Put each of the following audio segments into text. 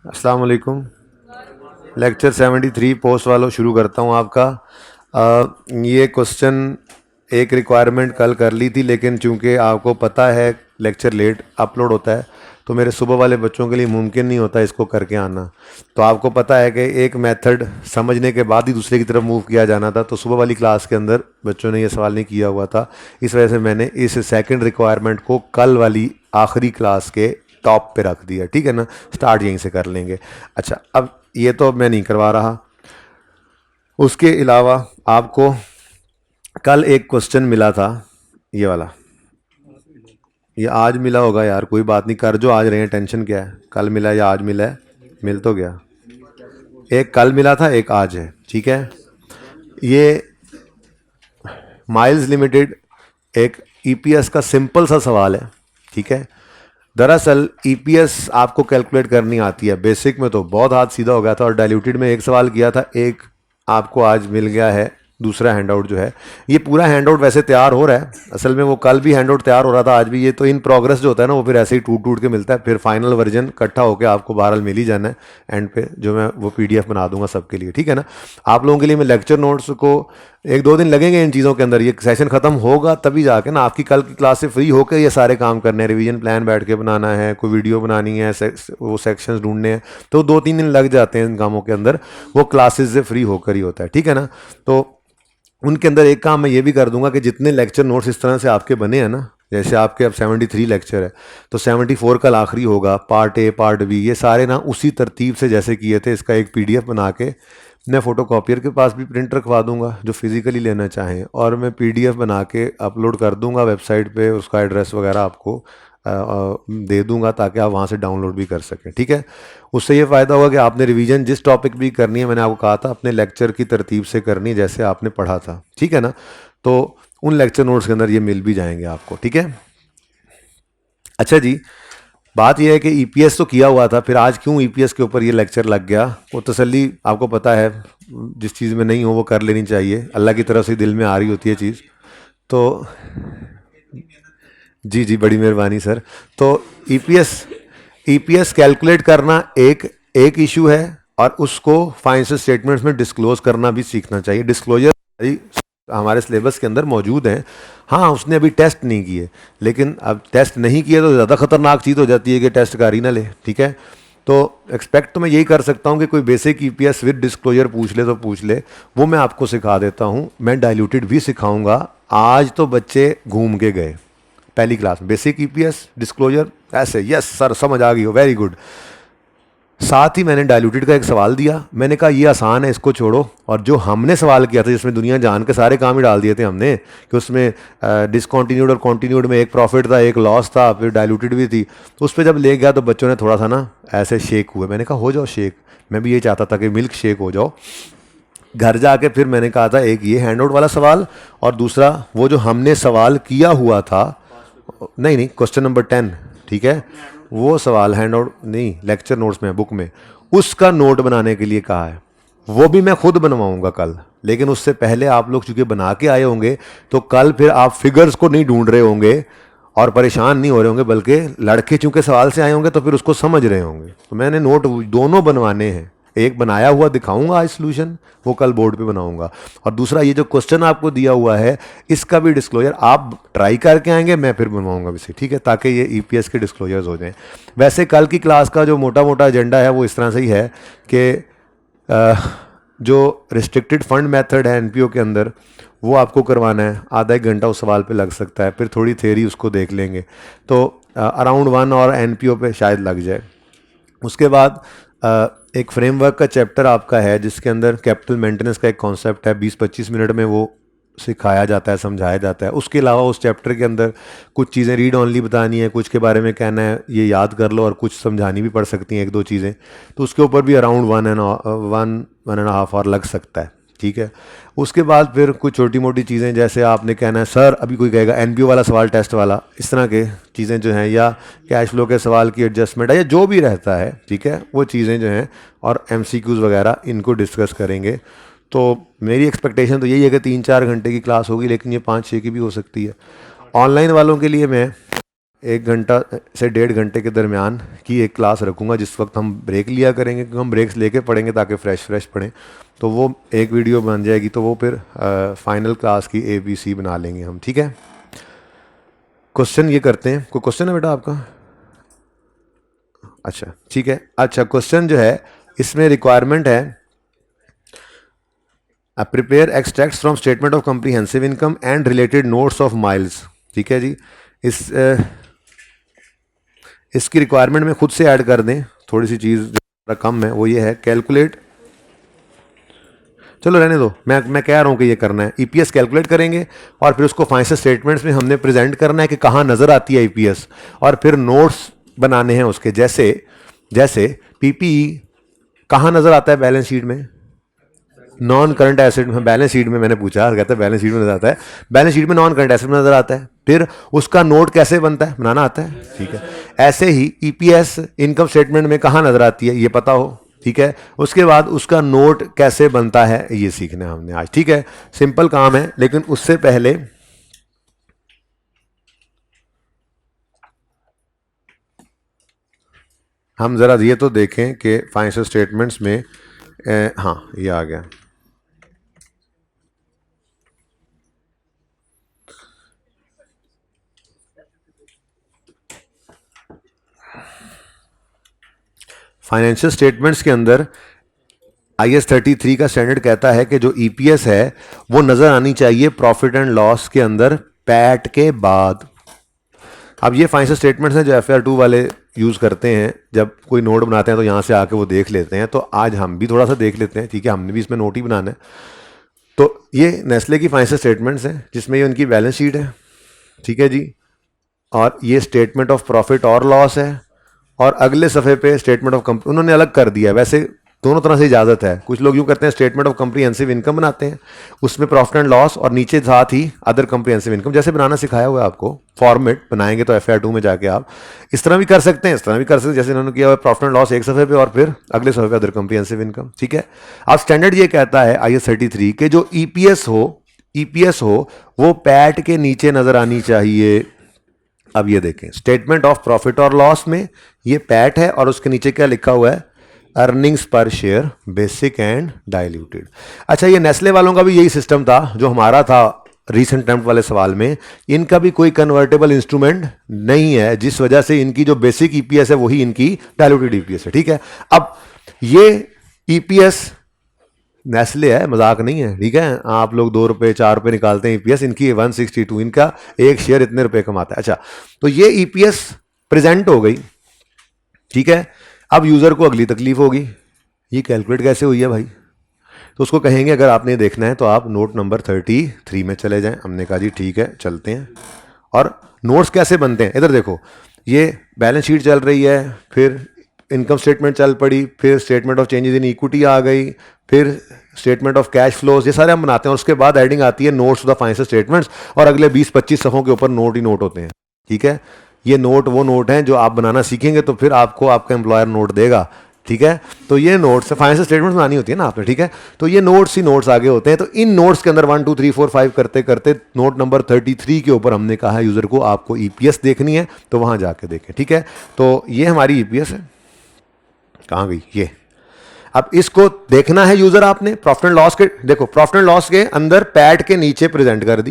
अस्सलाम वालेकुम। Lecture 73 post वालों शुरू करता हूँ आपका। ये क्वेश्चन एक रिक्वायरमेंट कल कर ली थी, लेकिन चूंकि आपको पता है लेक्चर लेट अपलोड होता है तो मेरे सुबह वाले बच्चों के लिए मुमकिन नहीं होता इसको करके आना। तो आपको पता है कि एक मेथड समझने के बाद ही दूसरे की तरफ मूव किया जाना था, तो सुबह वाली क्लास के अंदर बच्चों ने ये सवाल नहीं किया हुआ था। इस वजह से मैंने इस सेकंड रिक्वायरमेंट को कल वाली आखिरी क्लास के टॉप पे रख दिया, ठीक है ना। स्टार्ट यहीं से कर लेंगे। अच्छा, अब ये तो मैं नहीं करवा रहा। उसके अलावा आपको कल एक क्वेश्चन मिला था, ये वाला। ये आज मिला होगा यार, कोई बात नहीं, कर जो आज रहे हैं, टेंशन क्या है। कल मिला या आज मिला है, मिल तो गया। एक कल मिला था, एक आज है, ठीक है। ये माइल्स लिमिटेड एक ईपीएस का सिंपल सा सवाल है, ठीक है। दरअसल ईपीएस आपको कैलकुलेट करनी आती है, बेसिक में तो बहुत हाथ सीधा हो गया था, और डाइल्यूटेड में एक सवाल किया था, एक आपको आज मिल गया है दूसरा हैंडआउट जो है। ये पूरा हैंडआउट वैसे तैयार हो रहा है, असल में वो कल भी हैंडआउट तैयार हो रहा था, आज भी। ये तो इन प्रोग्रेस जो होता है ना, वो फिर ऐसे ही टूट टूट के मिलता है, फिर फाइनल वर्जन इकट्ठा होकर आपको बहरहाल मिल ही जाना है एंड पे, जो मैं वो पीडीएफ बना दूंगा सबके लिए, ठीक है ना। आप लोगों के लिए मैं लेक्चर नोट्स को, एक दो दिन लगेंगे इन चीज़ों के अंदर, ये सेशन ख़त्म होगा तभी जाके ना आपकी कल की क्लास से फ्री होकर ये सारे काम करने हैं। रिवीजन प्लान बैठ के बनाना है, कोई वीडियो बनानी है, वो सेक्शंस ढूंढने हैं, तो 2-3 दिन लग जाते हैं इन कामों के अंदर। वो क्लासेस से फ्री होकर ही होता है, ठीक है ना। तो उनके अंदर एक काम मैं ये भी कर दूंगा कि जितने लेक्चर नोट्स इस तरह से आपके बने हैं ना, जैसे आपके अब 73 लेक्चर है, तो 74 कल आखिरी होगा, पार्ट ए पार्ट बी, ये सारे ना उसी तरतीब से जैसे किए थे, इसका एक पीडीएफ बना के मैं फ़ोटोकॉपियर के पास भी प्रिंट रखवा दूंगा जो फिज़िकली लेना चाहें, और मैं पीडीएफ बना के अपलोड कर दूंगा वेबसाइट पे, उसका एड्रेस वगैरह आपको दे दूंगा ताकि आप वहाँ से डाउनलोड भी कर सकें, ठीक है। उससे ये फ़ायदा होगा कि आपने रिवीजन जिस टॉपिक भी करनी है, मैंने आपको कहा था अपने लेक्चर की तरतीब से करनी है जैसे आपने पढ़ा था, ठीक है ना। तो उन लेक्चर नोट्स के अंदर ये मिल भी जाएंगे आपको, ठीक है। अच्छा जी, बात यह है कि ईपीएस तो किया हुआ था, फिर आज क्यों ईपीएस के ऊपर ये लेक्चर लग गया, वो तसल्ली आपको पता है, जिस चीज़ में नहीं हो वो कर लेनी चाहिए, अल्लाह की तरफ से दिल में आ रही होती है चीज़। तो जी जी, बड़ी मेहरबानी सर। तो ईपीएस ईपीएस कैलकुलेट करना एक एक इशू है, और उसको फाइनेंशियल स्टेटमेंट्स में डिस्क्लोज करना भी सीखना चाहिए। डिस्क्लोजर हमारे सिलेबस के अंदर मौजूद हैं। हाँ, उसने अभी टेस्ट नहीं किए, लेकिन अब टेस्ट नहीं किए तो ज़्यादा खतरनाक चीज़ हो जाती है कि टेस्ट कर ही ना ले, ठीक है। तो एक्सपेक्ट तो मैं यही कर सकता हूँ कि कोई बेसिक ईपीएस विद डिस्क्लोजर पूछ ले तो पूछ ले, वो मैं आपको सिखा देता हूँ। मैं डाइल्यूटेड भी सिखाऊंगा। आज तो बच्चे घूम के गए पहली क्लास में, बेसिक ईपीएस डिस्क्लोजर ऐसे, यस सर समझ आ गई हो, वेरी गुड। साथ ही मैंने डाइल्यूटेड का एक सवाल दिया, मैंने कहा ये आसान है, इसको छोड़ो, और जो हमने सवाल किया था जिसमें दुनिया जान के सारे काम ही डाल दिए थे हमने, कि उसमें डिसकॉन्टीन्यूड और कॉन्टीन्यूड में एक प्रॉफिट था एक लॉस था, फिर डाइल्यूटेड भी थी, तो उस पर जब ले गया तो बच्चों ने थोड़ा सा ना ऐसे शेक हुए। मैंने कहा हो जाओ शेक, मैं भी ये चाहता था कि मिल्क शेक हो जाओ। घर जाके फिर मैंने कहा था एक ये हैंडआउट वाला सवाल, और दूसरा वो जो हमने सवाल किया हुआ था, नहीं नहीं, क्वेश्चन नंबर 10, ठीक है, वो सवाल हैंड आउट नहीं, लेक्चर नोट्स में, बुक में, उसका नोट बनाने के लिए कहा है। वो भी मैं खुद बनवाऊंगा कल, लेकिन उससे पहले आप लोग चूंकि बना के आए होंगे, तो कल फिर आप फिगर्स को नहीं ढूंढ रहे होंगे और परेशान नहीं हो रहे होंगे, बल्कि लड़के चूंकि सवाल से आए होंगे तो फिर उसको समझ रहे होंगे। तो मैंने नोट दोनों बनवाने हैं, एक बनाया हुआ दिखाऊंगा आज सोल्यूशन, वो कल बोर्ड पे बनाऊंगा, और दूसरा ये जो क्वेश्चन आपको दिया हुआ है इसका भी डिस्क्लोजर आप ट्राई करके आएंगे, मैं फिर बनवाऊंगा इसे, ठीक है, ताकि ये ईपीएस के डिस्क्लोजर्स हो जाएं। वैसे कल की क्लास का जो मोटा मोटा एजेंडा है वो इस तरह से ही है कि जो रिस्ट्रिक्टेड फंड मेथड है एनपीओ के अंदर, वो आपको करवाना है, आधा एक घंटा उस सवाल पे लग सकता है, फिर थोड़ी थ्योरी उसको देख लेंगे, तो अराउंड 1 और एनपीओ पे शायद लग जाए। उसके बाद एक फ्रेमवर्क का चैप्टर आपका है जिसके अंदर कैपिटल मेंटेनेंस का एक कॉन्सेप्ट है, 20-25 मिनट में वो सिखाया जाता है, समझाया जाता है। उसके अलावा उस चैप्टर के अंदर कुछ चीज़ें रीड ऑनली बतानी है, कुछ के बारे में कहना है ये याद कर लो, और कुछ समझानी भी पड़ सकती हैं एक दो चीज़ें, तो उसके ऊपर भी अराउंड 1.5 आवर लग सकता है, ठीक है। उसके बाद फिर कुछ छोटी मोटी चीज़ें, जैसे आपने कहना है सर, अभी कोई कहेगा एनपीओ वाला सवाल टेस्ट वाला, इस तरह के चीज़ें जो हैं, या कैश फ्लो के सवाल की एडजस्टमेंट है, या जो भी रहता है, ठीक है, वो चीज़ें जो हैं, और एमसीक्यूज़ वगैरह इनको डिस्कस करेंगे। तो मेरी एक्सपेक्टेशन तो यही है कि 3-4 घंटे की क्लास होगी, लेकिन ये 5-6 की भी हो सकती है। ऑनलाइन वालों के लिए मैं 1 घंटा से 1.5 घंटे के दरमियान की एक क्लास रखूँगा जिस वक्त हम ब्रेक लिया करेंगे, क्योंकि हम ब्रेक्स लेके पढ़ेंगे ताकि फ्रेश पढ़ें। तो वो एक वीडियो बन जाएगी, तो वो फिर फाइनल क्लास की ABC बना लेंगे हम, ठीक है। क्वेश्चन ये करते हैं, कोई क्वेश्चन है बेटा आपका? अच्छा ठीक है। अच्छा क्वेश्चन जो है इसमें रिक्वायरमेंट है prepare extracts from statement of comprehensive income and related notes of miles, ठीक है जी। इसकी रिक्वायरमेंट में खुद से ऐड कर दें, थोड़ी सी चीज़ जो कम है वो ये है कैलकुलेट, चलो रहने दो, मैं कह रहा हूँ कि ये करना है। EPS कैलकुलेट करेंगे और फिर उसको फाइनेंशियल स्टेटमेंट्स में हमने प्रेजेंट करना है कि कहाँ नज़र आती है EPS, और फिर नोट्स बनाने हैं उसके। जैसे PPE कहाँ नज़र आता है बैलेंस शीट में? नॉन करंट एसेट में। बैलेंस शीट में मैंने पूछा, कहता है बैलेंस शीट में नजर आता है, बैलेंस शीट में नॉन करंट एसेट में नजर आता है। फिर उसका नोट कैसे बनता है, बनाना आता है, ठीक है। ऐसे ही EPS इनकम स्टेटमेंट में कहाँ नजर आती है ये पता हो, ठीक है। उसके बाद उसका नोट कैसे बनता है ये सीखना है हमने आज, ठीक है। सिंपल काम है, लेकिन उससे पहले हम जरा ये तो देखें कि फाइनेंशियल स्टेटमेंट्स में हाँ ये आ गया। फाइनेंशियल स्टेटमेंट्स के अंदर IS 33 का स्टैंडर्ड कहता है कि जो EPS है वो नजर आनी चाहिए प्रॉफिट एंड लॉस के अंदर पैट के बाद। अब ये फाइनेंशियल स्टेटमेंट्स हैं जो FR2 वाले यूज़ करते हैं, जब कोई नोट बनाते हैं तो यहाँ से आके वो देख लेते हैं। तो आज हम भी थोड़ा सा देख लेते हैं, ठीक है, हमने भी इसमें नोट ही बनाना है। तो ये नेस्ले की फाइनेंशियल स्टेटमेंट्स हैं जिसमें ये उनकी बैलेंस शीट है, ठीक है जी, और ये स्टेटमेंट ऑफ प्रॉफिट और लॉस है, और अगले सफ़े पे स्टेटमेंट ऑफ कंपनी उन्होंने अलग कर दिया। वैसे दोनों तरह से इजाज़त है, कुछ लोग यूँ करते हैं स्टेटमेंट ऑफ कॉम्प्रिहेंसिव इनकम बनाते हैं, उसमें प्रॉफिट एंड लॉस और नीचे साथ ही अदर कॉम्प्रिहेंसिव इनकम, जैसे बनाना सिखाया हुआ है आपको। फॉर्मेट बनाएंगे तो FR2 में जाके आप इस तरह भी कर सकते हैं, इस तरह भी कर सकते हैं, जैसे इन्होंने किया हुआ प्रॉफिट एंड लॉस एक सफ़े पे और फिर अगले सफ़े पे अदर कॉम्प्रिहेंसिव इनकम, ठीक है। अब स्टैंडर्ड ये कहता है IS 33 के जो EPS हो वो पैट के नीचे नज़र आनी चाहिए। अब ये देखें स्टेटमेंट ऑफ प्रॉफिट और लॉस में ये पैट है और उसके नीचे क्या लिखा हुआ है, अर्निंग्स पर शेयर बेसिक एंड डाइल्यूटेड। अच्छा ये नेस्ले वालों का भी यही सिस्टम था जो हमारा था रीसेंट अटेम्प्ट वाले सवाल में। इनका भी कोई कन्वर्टेबल इंस्ट्रूमेंट नहीं है, जिस वजह से इनकी जो बेसिक EPS है वही इनकी डाइल्यूटेड EPS है, ठीक है। अब ये EPS नेस्ले है, मजाक नहीं है, ठीक है। आप लोग 2 रुपये 4 रुपये निकालते हैं EPS, इनकी 162, इनका एक शेयर इतने रुपए कमाता है। अच्छा तो ये EPS प्रेजेंट हो गई, ठीक है। अब यूज़र को अगली तकलीफ होगी, ये कैलकुलेट कैसे हुई है भाई? तो उसको कहेंगे अगर आपने देखना है तो आप नोट नंबर 33 में चले जाएं। हमने कहा जी ठीक है चलते हैं। और नोट्स कैसे बनते हैं इधर देखो, ये बैलेंस शीट चल रही है, फिर इनकम स्टेटमेंट चल पड़ी, फिर statement of changes in equity आ गई, फिर स्टेटमेंट ऑफ कैश फ्लोज, ये सारे हम बनाते हैं। और उसके बाद एडिंग आती है notes of the financial statements, और अगले 20-25 सफ़ों के ऊपर नोट ही नोट होते हैं, ठीक है। ये नोट वो नोट हैं जो आप बनाना सीखेंगे तो फिर आपको आपका एम्प्लॉयर नोट देगा, ठीक है। तो ये नोट्स फाइनेंशियल स्टेटमेंट्स बनानी होती है ना आपने, ठीक है। तो ये नोट्स ही नोट्स आगे होते हैं। तो इन नोट्स के अंदर 1 2 3 4 5 करते करते नोट नंबर 33 के ऊपर हमने कहा है यूज़र को आपको EPS देखनी है तो वहाँ जाके देखें, ठीक है। तो ये हमारी EPS है, कहाँ गई ये? अब इसको देखना है यूज़र आपने प्रॉफिट एंड लॉस के, देखो प्रॉफिट एंड लॉस के अंदर पैट के नीचे प्रेजेंट कर दी।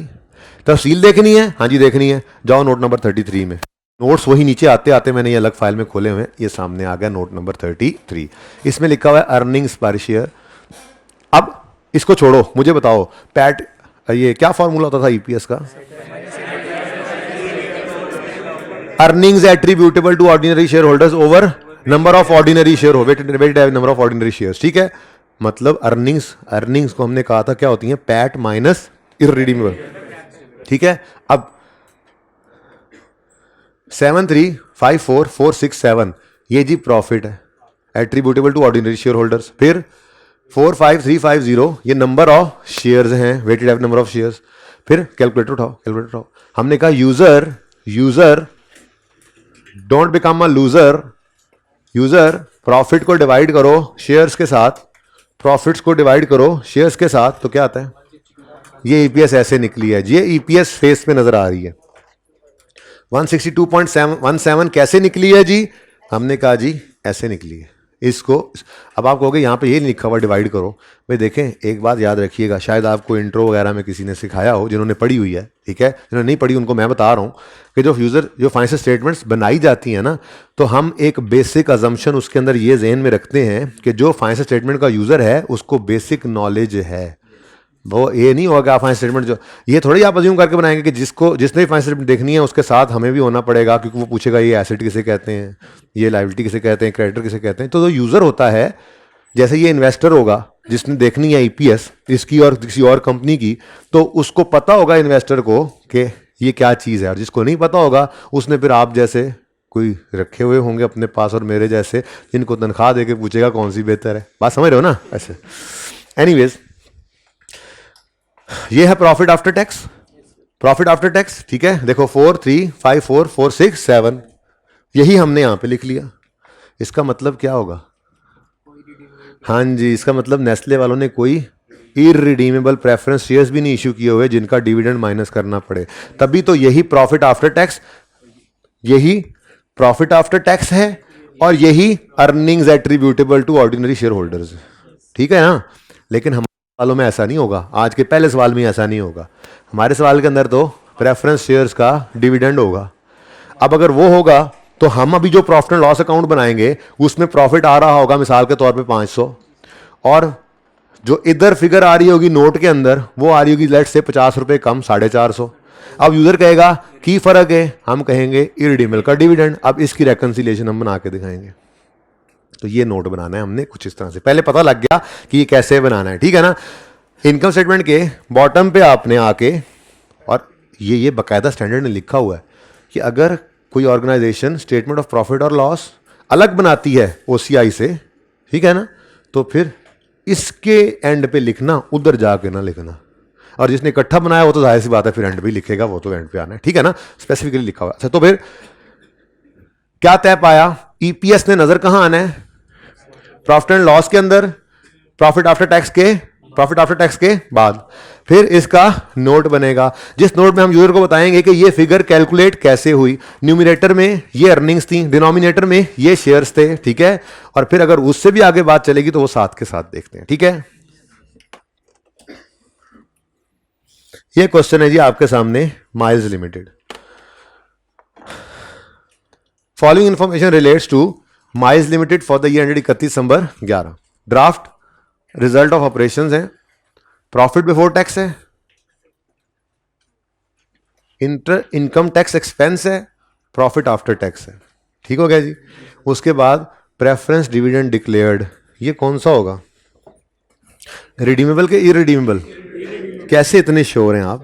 तफसील देखनी है, हाँ जी देखनी है, जाओ नोट नंबर 33 में। नोट्स वही नीचे आते आते मैंने ये अलग फाइल में खोले हुए हैं, ये सामने आ गया नोट नंबर 33, इसमें लिखा हुआ है अर्निंग्स पर शेयर। अब इसको छोड़ो, मुझे बताओ पैट ये क्या फॉर्मूला होता था EPS का? Earnings attributable to ordinary share holders over number of ordinary share हो, weighted number of ordinary shares, ठीक है। मतलब अर्निंग्स को हमने कहा था क्या होती है, पैट माइनस इररिडीमेबल, ठीक है। अब 7354467 ये जी प्रॉफिट है attributable to ordinary share holders. फिर 45350 ये नंबर ऑफ शेयर्स हैं, weighted average number of shares. फिर कैलकुलेटर उठाओ, हमने कहा user don't become a loser, user profit को डिवाइड करो शेयर्स के साथ, प्रॉफिट्स को डिवाइड करो शेयर्स के साथ, तो क्या आता है? ये EPS ऐसे निकली है, ये EPS फेस पे नजर आ रही है। 162.17 कैसे निकली है जी? हमने कहा जी ऐसे निकली है। इसको अब आप कहोगे यहाँ पे ये लिखा हुआ डिवाइड करो। भाई देखें, एक बात याद रखिएगा, शायद आपको इंट्रो वगैरह में किसी ने सिखाया हो, जिन्होंने पढ़ी हुई है, ठीक है, जिन्होंने नहीं पढ़ी उनको मैं बता रहा हूँ कि जो फाइनेंशियल स्टेटमेंट्स बनाई जाती हैं ना, तो हम एक बेसिक अजम्पशन उसके अंदर ये जहन में रखते हैं कि जो फाइनेंशियल स्टेटमेंट का यूज़र है उसको बेसिक नॉलेज है। वो ये नहीं होगा फाइनेंस स्टेटमेंट जो ये थोड़ी आप अज्यूम करके बनाएंगे कि जिसने भी फाइनेंस स्टेटमेंट देखनी है उसके साथ हमें भी होना पड़ेगा, क्योंकि वो पूछेगा ये एसेट किसे कहते हैं, ये लायबिलिटी किसे कहते हैं, क्रेडिटर किसे कहते हैं। तो जो यूज़र होता है, जैसे ये इन्वेस्टर होगा जिसने देखनी है ईपीएस इसकी और किसी और कंपनी की, तो उसको पता होगा इन्वेस्टर को कि ये क्या चीज़ है, और जिसको नहीं पता होगा उसने फिर आप जैसे कोई रखे हुए होंगे अपने पास और मेरे जैसे, जिनको तनख्वाह दे के पूछेगा कौन सी बेहतर है। बात समझ रहे हो ना? ऐसे एनीवेज, ये है profit after tax. Profit after tax, ठीक है, देखो 4 3 5 4 4 6 7, यही हमने यहां पे लिख लिया। इसका मतलब क्या होगा? हाँ जी, इसका मतलब नेस्ले वालों ने कोई इररिडीमेबल प्रेफरेंस शेयर्स भी नहीं इशू किए हुए जिनका डिविडेंड माइनस करना पड़े, तभी तो यही प्रॉफिट आफ्टर टैक्स, यही प्रॉफिट आफ्टर टैक्स है और यही earnings attributable to ordinary share holders, ठीक है ना। लेकिन हम सवालों में ऐसा नहीं होगा, आज के पहले सवाल में ऐसा नहीं होगा। हमारे सवाल के अंदर तो प्रेफरेंस शेयर्स का डिविडेंड होगा। अब अगर वो होगा तो हम अभी जो प्रॉफिट एंड लॉस अकाउंट बनाएंगे उसमें प्रॉफिट आ रहा होगा मिसाल के तौर पे 500, और जो इधर फिगर आ रही होगी नोट के अंदर वो आ रही होगी लेट से 50 रुपए कम 450। अब यूजर कहेगा की फर्क है, हम कहेंगे इररिडीमेबल का डिविडेंड। अब इसकी रेकंसिलिएशन हम बना के दिखाएंगे। तो ये नोट बनाना है हमने कुछ इस तरह से, पहले पता लग गया कि ये कैसे बनाना है, ठीक है ना। इनकम स्टेटमेंट के बॉटम पे आपने आके, और ये बाकायदा स्टैंडर्ड में लिखा हुआ है कि अगर कोई ऑर्गेनाइजेशन स्टेटमेंट ऑफ प्रॉफिट और लॉस अलग बनाती है ओसीआई से, ठीक है ना, तो फिर इसके एंड पे लिखना, उधर जाके ना लिखना। और जिसने इकट्ठा बनाया वो तो जाहिर सी बात है फिर एंड पे लिखेगा, वो तो एंड पे आना है, ठीक है ना, स्पेसिफिकली लिखा हुआ। अच्छा, तो फिर क्या तय पाया? ईपीएस ने नजर कहां आना है? प्रॉफिट एंड लॉस के अंदर, प्रॉफिट आफ्टर टैक्स के बाद। फिर इसका नोट बनेगा, जिस नोट में हम यूजर को बताएंगे कि ये फिगर कैलकुलेट कैसे हुई। न्यूमिनेटर में ये अर्निंग्स थी, डिनोमिनेटर में ये शेयर्स थे, ठीक है। और फिर अगर उससे भी आगे बात चलेगी तो वो साथ के साथ देखते हैं, ठीक है। ये क्वेश्चन है जी आपके सामने, miles limited. Following information relates two miles limited for the year ended 31 December 11। Draft result of operations है, प्रॉफिट बिफोर टैक्स है, इनकम टैक्स एक्सपेंस है, प्रॉफिट आफ्टर टैक्स है, ठीक हो गया जी। उसके बाद प्रेफरेंस डिविडेंड डिक्लेयर्ड, ये कौन सा होगा? रिडीमेबल के इरिडीमेबल? कैसे इतने श्योर हैं आप?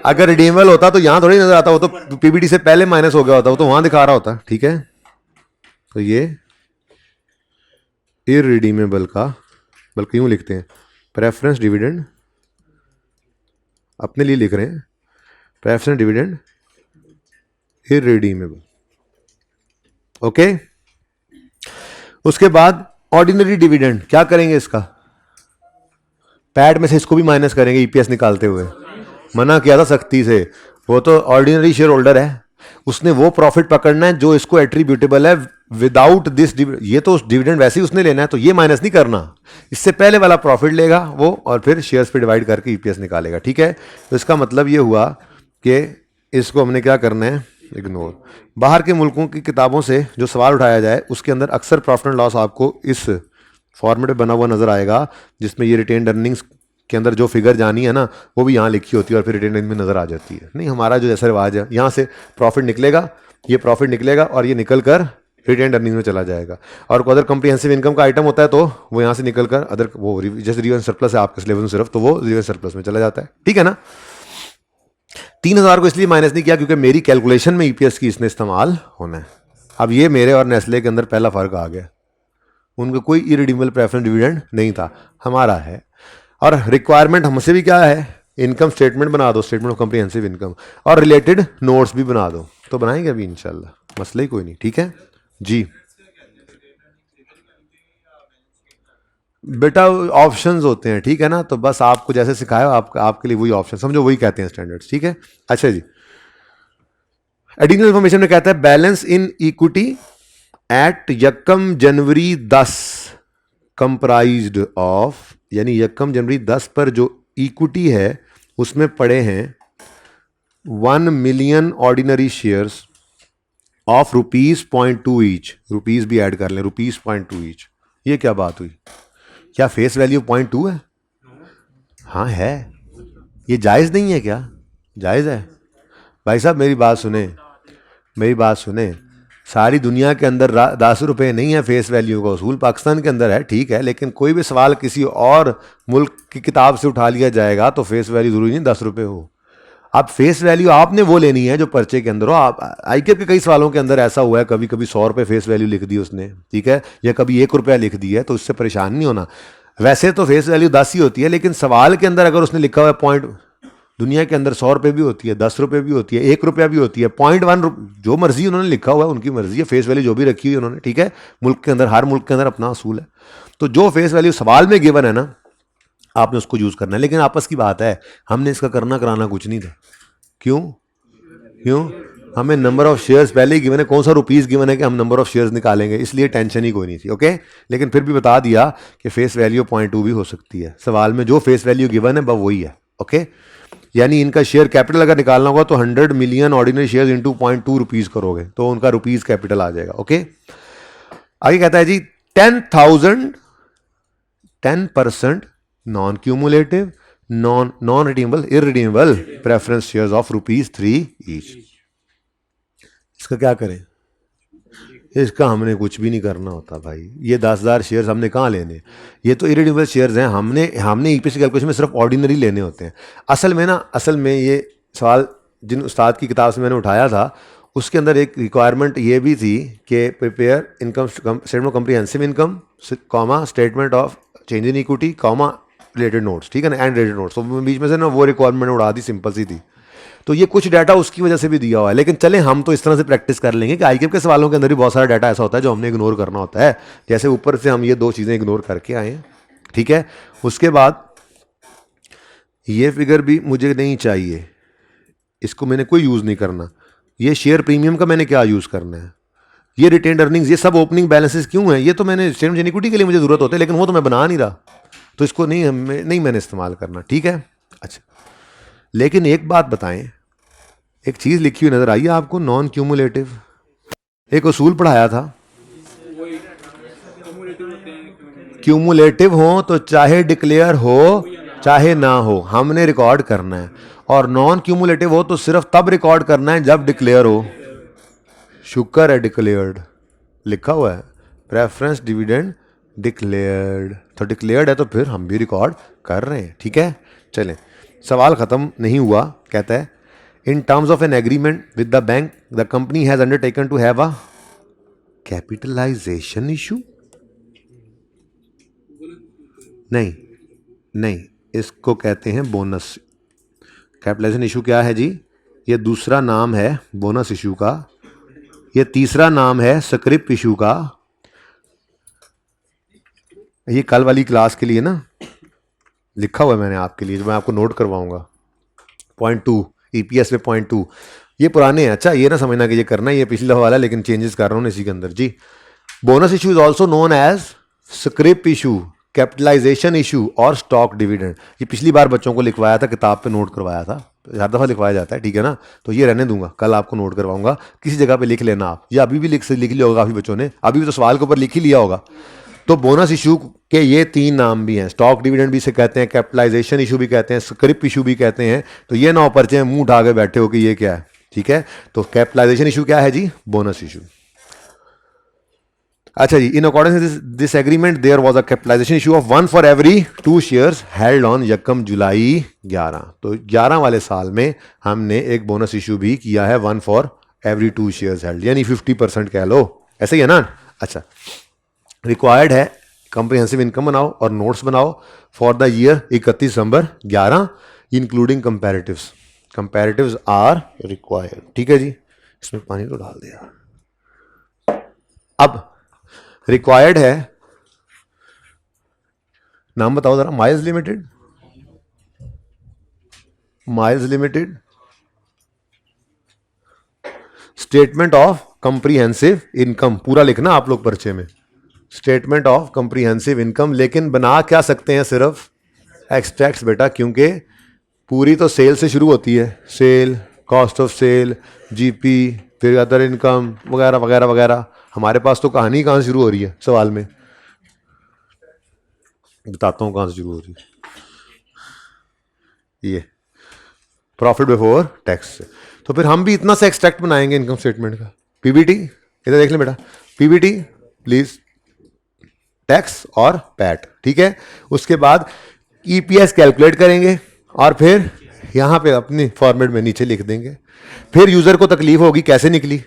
अगर रिडीमेबल होता तो यहां थोड़ी नजर आता, वो तो पीबीटी से पहले माइनस हो गया होता, वो तो वहां दिखा रहा होता, ठीक है। तो ये इररिडीमेबल का, बल्कि यूं लिखते हैं प्रेफरेंस डिविडेंड, अपने लिए लिख रहे हैं प्रेफरेंस डिविडेंड इररिडीमेबल, ओके। उसके बाद ऑर्डिनरी डिविडेंड, क्या करेंगे इसका? पैड में से इसको भी माइनस करेंगे ईपीएस निकालते हुए, मना किया था सख्ती से। वो तो ऑर्डिनरी शेयर होल्डर है, उसने वो प्रॉफिट पकड़ना है जो इसको एट्रीब्यूटेबल है विदाउट दिस, ये तो डिविडेंड वैसे ही उसने लेना है, तो ये माइनस नहीं करना, इससे पहले वाला प्रॉफिट लेगा वो और फिर शेयर्स पे डिवाइड करके ईपीएस निकालेगा, ठीक है। तो इसका मतलब ये हुआ कि इसको हमने क्या करना है, इग्नोर। बाहर के मुल्कों की किताबों से जो सवाल उठाया जाए उसके अंदर अक्सर प्रॉफिट एंड लॉस आपको इस फॉर्मेट में बना हुआ नजर आएगा, जिसमें ये रिटेन्ड अर्निंग्स के अंदर जो फिगर जानी है ना वो भी यहाँ लिखी होती है और फिर रिटेन अर्निंग में नजर आ जाती है। नहीं, हमारा जो जैसा रिवाज है, यहाँ से प्रॉफिट निकलेगा, ये प्रॉफिट निकलेगा और ये निकल कर रिटेन अर्निंग में चला जाएगा। और अदर कॉम्प्रिहेंसिव इनकम का आइटम होता है तो वो यहाँ से निकल कर अदर, वो जैसे रिवर्स सरप्लस है आपके सिलेबस में सिर्फ, तो वो रिवर्स सरप्लस में चला जाता है, ठीक है ना। 3000 को इसलिए माइनस नहीं किया क्योंकि मेरी कैलकुलेशन में ईपीएस की इसने इस्तेमाल होना है। अब ये मेरे और नेस्ले के अंदर पहला फर्क आ गया, उनका कोई इरिडीमेबल प्रेफरेंस डिविडेंड नहीं था, हमारा है। और रिक्वायरमेंट हमसे भी क्या है, इनकम स्टेटमेंट बना दो, स्टेटमेंट ऑफ कॉम्प्रिहेंसिव इनकम, और रिलेटेड नोट्स भी बना दो। तो बनाएंगे अभी इंशाल्लाह, मसला ही कोई नहीं, ठीक है जी। बेटा ऑप्शंस होते हैं, ठीक है ना, तो बस आपको जैसे सिखाया आपके लिए वही ऑप्शन समझो, वही कहते हैं स्टैंडर्ड्स, ठीक है। अच्छा जी, एडिशनल इन्फॉर्मेशन में कहता है बैलेंस इन इक्विटी एट यकम जनवरी 10 कंप्राइज्ड ऑफ, यानी यकम जनवरी 10 पर जो इक्विटी है उसमें पड़े हैं 1 million ordinary shares of ₹0.2 each, rupees भी ऐड कर लें, ₹0.2 ईच। ये क्या बात हुई? क्या फेस वैल्यू 0.2 है? हाँ है। ये जायज़ नहीं है क्या? जायज़ है। भाई साहब मेरी बात सुने, मेरी बात सुने, सारी दुनिया के अंदर 10 रुपये नहीं है फेस वैल्यू का उसूल, पाकिस्तान के अंदर है, ठीक है, लेकिन कोई भी सवाल किसी और मुल्क की किताब से उठा लिया जाएगा तो फेस वैल्यू जरूरी नहीं 10 रुपये हो। अब फेस वैल्यू आपने वो लेनी है जो पर्चे के अंदर हो। आप आईकेप के कई सवालों के अंदर ऐसा हुआ है, कभी कभी 100 रुपये फेस वैल्यू लिख दी उसने, ठीक है, या कभी 1 रुपया लिख दी है, तो उससे परेशान नहीं होना। वैसे तो फेस वैल्यू 10 ही होती है, लेकिन सवाल के अंदर अगर उसने लिखा हुआ है पॉइंट, दुनिया के अंदर 100 रुपये भी होती है, 10 रुपये भी होती है, 1 रुपया भी होती है, 0.1, जो मर्जी उन्होंने लिखा हुआ है उनकी मर्जी है, फेस वैल्यू जो भी रखी हुई है उन्होंने, ठीक है, मुल्क के अंदर, हर मुल्क के अंदर अपना असूल है। तो जो फेस वैल्यू सवाल में गिवन है ना, आपने उसको यूज करना है। लेकिन आपस की बात है, हमने इसका करना कराना कुछ नहीं था। क्यों? क्यों? हमें नंबर ऑफ शेयर्स पहले ही गिवन है, कौन सा रुपीस गिवन है कि हम नंबर ऑफ शेयर्स निकालेंगे, इसलिए टेंशन ही कोई नहीं थी। ओके, लेकिन फिर भी बता दिया कि फेस वैल्यू 0.2 भी हो सकती है। सवाल में जो फेस वैल्यू गिवन है वह वही है। ओके, यानी इनका शेयर कैपिटल अगर निकालना होगा तो 100 million ordinary share into 0.2 rupees करोगे तो उनका रुपीज कैपिटल आ जाएगा। ओके, आगे कहता है जी 10% non cumulative non redeemable irredeemable preference shares of ₹3 each. इसका क्या करें? इसका हमने कुछ भी नहीं करना होता भाई। ये 10,000 शेयर्स हमने कहाँ लेने? ये तो इरिडेबल शेयर्स हैं। हमने ईपीएस कैलकुलेशन में सिर्फ ऑर्डिनरी लेने होते हैं। असल में ये सवाल जिन उस्ताद की किताब से मैंने उठाया था उसके अंदर एक रिक्वायरमेंट ये भी थी कि prepare income statement of comprehensive income comma statement of change in equity comma related notes, ठीक है ना, एंड रिलेटेड नोट्स। तो बीच में से ना वो रिक्वायरमेंट उड़ा दी, सिंपल सी थी। तो ये कुछ डाटा उसकी वजह से भी दिया हुआ है। लेकिन चलें हम तो इस तरह से प्रैक्टिस कर लेंगे कि आईकेप के सवालों के अंदर भी बहुत सारा डाटा ऐसा होता है जो हमने इग्नोर करना होता है। जैसे ऊपर से हम ये 2 चीज़ें इग्नोर करके आए हैं, ठीक है। उसके बाद ये फिगर भी मुझे नहीं चाहिए, इसको मैंने कोई यूज़ नहीं करना। ये शेयर प्रीमियम का मैंने क्या यूज़ करना है? ये रिटेन्ड अर्निंग्स, ये सब ओपनिंग बैलेंसेस क्यों है? ये तो मैंने स्टेटमेंट इक्विटी के लिए मुझे ज़रूरत होती है, लेकिन वो तो मैं बना नहीं रहा, तो इसको नहीं मैंने इस्तेमाल करना, ठीक है। अच्छा, लेकिन एक बात बताएं, एक चीज लिखी हुई नजर आई है आपको, नॉन क्यूमुलेटिव? एक उसूल पढ़ाया था, क्यूमुलेटिव हो तो चाहे डिक्लेयर हो चाहे ना हो हमने रिकॉर्ड करना है, और नॉन क्यूमुलेटिव हो तो सिर्फ तब रिकॉर्ड करना है जब डिक्लेयर हो। शुक्र है डिक्लेयर्ड लिखा हुआ है, प्रेफरेंस डिविडेंड डिक्लेयर्ड, तो डिक्लेयर्ड है तो फिर हम भी रिकॉर्ड कर रहे हैं, ठीक है। चलें, सवाल ख़त्म नहीं हुआ। कहता है in terms of an agreement with the bank the company has undertaken to have a capitalisation issue. नहीं नहीं, इसको कहते हैं बोनस। कैपिटलाइजेशन इशू क्या है जी? ये दूसरा नाम है बोनस इशू का, ये तीसरा नाम है स्क्रिप इशू का। ये कल वाली क्लास के लिए ना लिखा हुआ है मैंने आपके लिए, जो मैं आपको नोट करवाऊंगा। 0.2 ईपीएस में 0.2, ये पुराने हैं। अच्छा, ये ना समझना कि ये करना है, ये पिछला वाला, लेकिन चेंजेस कर रहा हूँ इसी के अंदर जी। Bonus issue is also known as scrip issue, capitalization issue और स्टॉक डिविडेंड। ये पिछली बार बच्चों को लिखवाया था, किताब पे नोट करवाया था, हर दफ़ा लिखवाया जाता है, ठीक है ना। तो ये रहने दूंगा, कल आपको नोट करवाऊंगा, किसी जगह पे लिख लेना आप, या अभी भी लिख लिया होगा काफ़ी बच्चों ने, अभी भी तो सवाल के ऊपर लिख ही लिया होगा। तो बोनस इशू के ये 3 नाम भी हैं, स्टॉक डिविडेंड भी इसे कहते हैं, कैपिटलाइजेशन इशू भी कहते हैं, स्क्रिप इशू भी कहते हैं। तो ये 9 पर्चे मुंह उठा के बैठे हो कि ये क्या है, ठीक है। तो कैपिटलाइजेशन इशू क्या है जी? Bonus issue. अच्छा जी, in accordance this agreement there was a capitalisation issue of 1 for every 2 shares held on यकम जुलाई 11। तो 11 वाले साल में हमने एक बोनस इशू भी किया है, 1 फॉर एवरी 2 शेयर्स हेल्ड, यानी 50% कह लो, ऐसे ही है ना। अच्छा, रिक्वायर्ड है कंप्रिहेंसिव इनकम बनाओ और नोट्स बनाओ for the year 31 December 11 including comparatives. Comparatives are required, ठीक है जी। इसमें पानी तो डाल दिया। अब रिक्वायर्ड है, नाम बताओ जरा। Miles limited, miles limited, statement of comprehensive income पूरा लिखना आप लोग पर्चे में, स्टेटमेंट ऑफ कंप्रीहेंसिव इनकम। लेकिन बना क्या सकते हैं, सिर्फ एक्सट्रैक्ट्स बेटा, क्योंकि पूरी तो सेल से शुरू होती है, sale, cost of sale, GP, फिर अदर इनकम वगैरह वगैरह वगैरह। हमारे पास तो कहानी कहाँ से शुरू हो रही है सवाल में, बताता हूँ कहाँ से शुरू हो रही है। ये प्रॉफिट बिफोर टैक्स। तो फिर हम भी इतना सा एक्सट्रैक्ट बनाएंगे इनकम स्टेटमेंट का। पीबीटी इधर देख लें बेटा, पीबीटी प्लीज, टैक्स और पैट, ठीक है। उसके बाद ईपीएस कैलकुलेट करेंगे और फिर यहाँ पे अपनी फॉर्मेट में नीचे लिख देंगे। फिर यूजर को तकलीफ होगी कैसे निकली,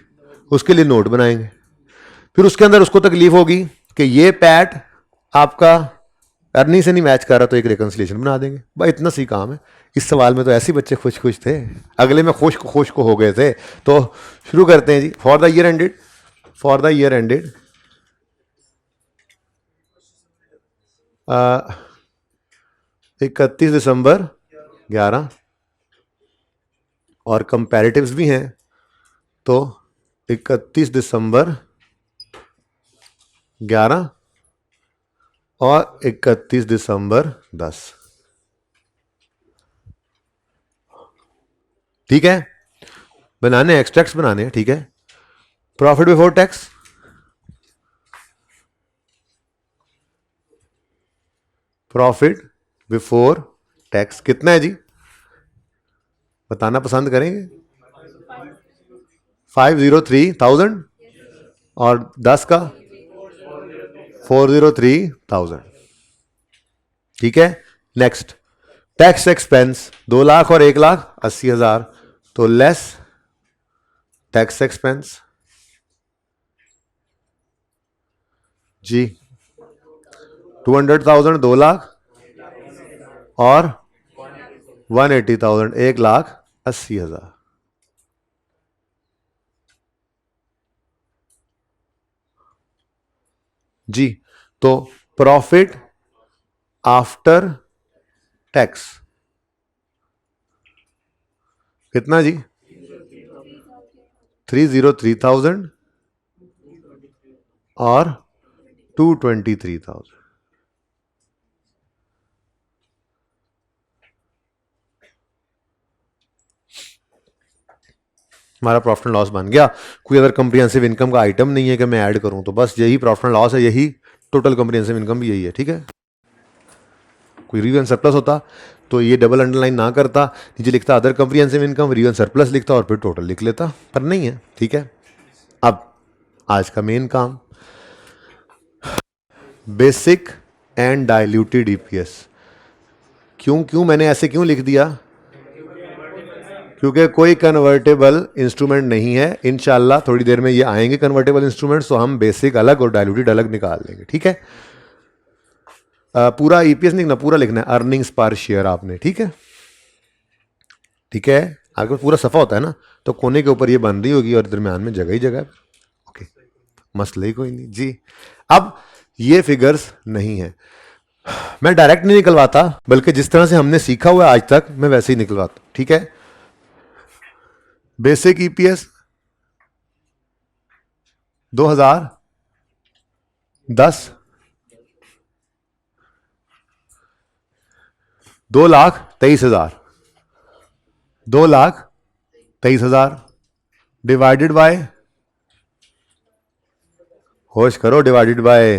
उसके लिए नोट बनाएंगे। फिर उसके अंदर उसको तकलीफ होगी कि ये पैट आपका अर्निंग से नहीं मैच कर रहा, तो एक रिकंसिलिएशन बना देंगे। भाई इतना सी काम है। इस सवाल में तो ऐसे बच्चे खुश खुश थे, अगले में खुश को हो गए थे। तो शुरू करते हैं जी। For the year ended, for the year ended 31 December 11, और कंपैरेटिव्स भी हैं, तो 31 दिसंबर 11 और 31 दिसंबर 10, ठीक है। बनाने एक्सट्रैक्ट्स बनाने हैं, ठीक है। Profit before tax, profit before tax कितना है जी, बताना पसंद करेंगे। 503,000 और 10 का 403,000, ठीक है। नेक्स्ट, टैक्स एक्सपेंस 2 लाख और 1,80,000, तो लेस टैक्स एक्सपेंस जी। 200,000 2 लाख और 180,000 1,80,000, जी। तो प्रॉफिट आफ्टर टैक्स कितना जी, 303,000 और 223,000। हमारा प्रॉफिट एंड लॉस बन गया। कोई अगर कंप्रिहेंसिव इनकम का आइटम नहीं है कि मैं ऐड करूं, तो बस यही प्रॉफिट एंड लॉस है, यही टोटल कंप्रिहेंसिव इनकम भी यही है, ठीक है। कोई रिव्यू एंड सरप्लस होता तो ये डबल अंडरलाइन ना करता, नीचे लिखता other comprehensive income, review and surplus लिखता और फिर टोटल लिख लेता, पर नहीं है, ठीक है। अब आज का मेन काम, बेसिक एंड डाइल्यूटेड ईपीएस। क्यों मैंने ऐसे क्यों लिख दिया, क्योंकि कोई कन्वर्टेबल इंस्ट्रूमेंट नहीं है। इंशाल्लाह थोड़ी देर में ये आएंगे कन्वर्टेबल इंस्ट्रूमेंट्स, तो हम बेसिक अलग और डाइल्यूटेड अलग निकाल लेंगे, ठीक है। पूरा ईपीएस नहीं लिखना, पूरा लिखना है अर्निंग्स पर शेयर आपने, ठीक है, ठीक है। आगे पूरा सफ़ा होता है ना, तो कोने के ऊपर ये बन रही होगी और दरमियान में जगह ही जगह है, ओके, मसला ही कोई नहीं जी। अब ये फिगर्स नहीं है, मैं डायरेक्ट नहीं निकलवाता, बल्कि जिस तरह से हमने सीखा हुआ है आज तक मैं वैसे ही निकलवाता, ठीक है। बेसिक ईपीएस 2010 2,23,000, 2,23,000 डिवाइडेड बाय, होश करो, डिवाइडेड बाय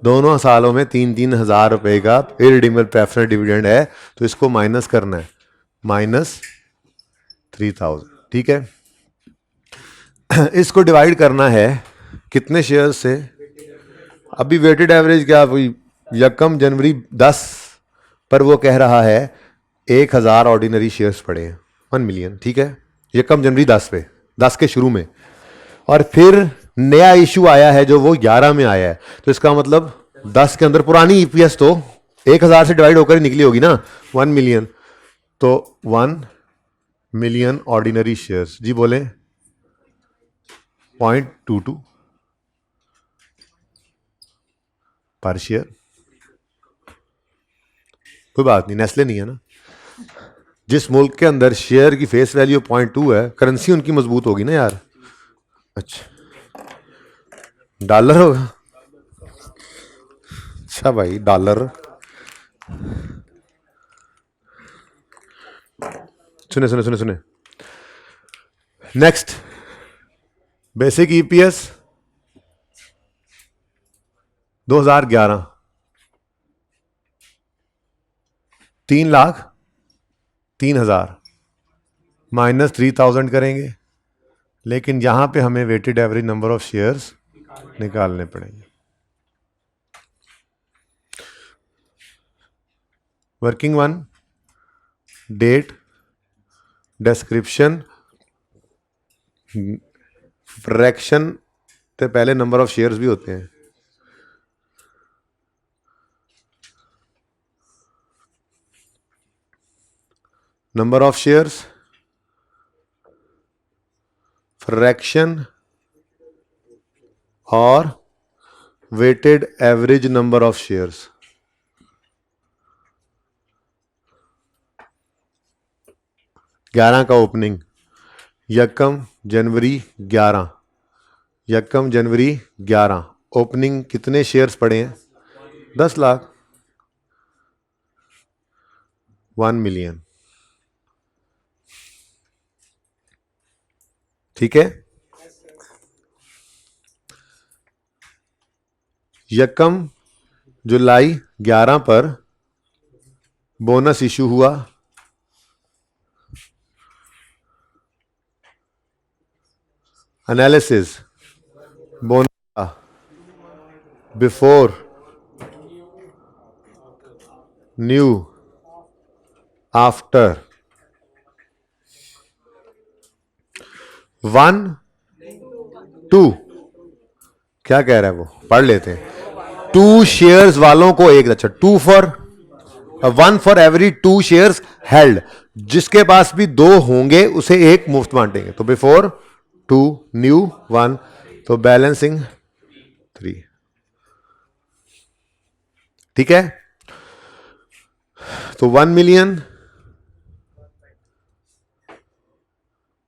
दोनों सालों में 3,000 रुपए का इररिडीमेबल प्रेफरेंस डिविडेंड है, तो इसको माइनस करना है, -3,000, ठीक है। इसको डिवाइड करना है कितने शेयर से, अभी वेटेड एवरेज क्या, यकम जनवरी 10 पर वो कह रहा है 1,000 ऑर्डिनरी शेयर्स पड़े हैं, 1 मिलियन, ठीक है। यकम जनवरी 10 पे, 10 के शुरू में, और फिर नया इशू आया है जो वो 11 में आया है, तो इसका मतलब 10 के अंदर पुरानी ईपीएस तो 1,000 से डिवाइड होकर ही निकली होगी ना, 1 मिलियन, तो 1 मिलियन ऑर्डिनरी शेयर्स जी, बोले 0.22 पर शेयर, कोई बात नहीं, नेस्ले नहीं है ना जिस मुल्क के अंदर शेयर की फेस वैल्यू 0.2 है, करेंसी उनकी मजबूत होगी ना यार। अच्छा, डॉलर होगा। अच्छा भाई, डॉलर। सुने सुने सुने सुने, नेक्स्ट बेसिक ईपीएस 2011 3,03,000 माइनस 3,000 करेंगे, लेकिन यहां पे हमें weighted average number of shares निकालने पड़ेंगे। Working one, date, description, fraction से पहले नंबर ऑफ शेयर्स भी होते हैं। नंबर ऑफ शेयर्स, फ्रैक्शन और weighted average number of shares. ग्यारह का ओपनिंग, यकम जनवरी 11, यकम जनवरी 11, ओपनिंग कितने शेयर्स पड़े हैं? 10 लाख, 1 मिलियन। ठीक है। यकम जुलाई 11 पर बोनस इशू हुआ, analysis, bonus before, new, after. 1, 2 क्या कह रहा है वो, पढ़ लेते हैं। 2 शेयर्स वालों को एक, अच्छा 2 for 1 for every 2 shares held, जिसके पास भी 2 होंगे उसे एक मुफ्त बांटेंगे। तो बिफोर 2, न्यू 1, तो बैलेंसिंग 3। ठीक है। तो 1 मिलियन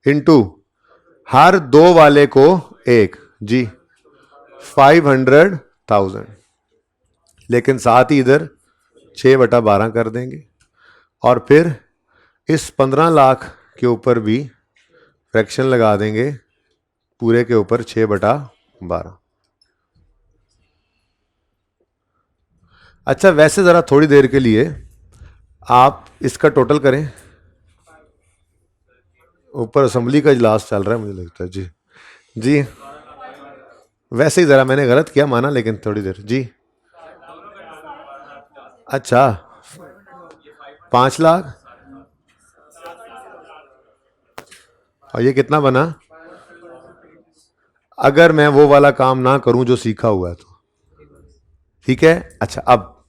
इंटू हर 2 वाले को एक जी 500,000, लेकिन साथ ही इधर 6/12 कर देंगे, और फिर इस 15 लाख के ऊपर भी फ्रैक्शन लगा देंगे, पूरे के ऊपर 6/12। अच्छा, वैसे ज़रा थोड़ी देर के लिए आप इसका टोटल करें। ऊपर असेंबली का इजलास चल रहा है मुझे लगता है। जी जी, वैसे ही ज़रा मैंने गलत किया माना, लेकिन थोड़ी देर। जी अच्छा, 5 लाख, और ये कितना बना? अगर मैं वो वाला काम ना करूं जो सीखा हुआ है तो। ठीक है। अच्छा, अब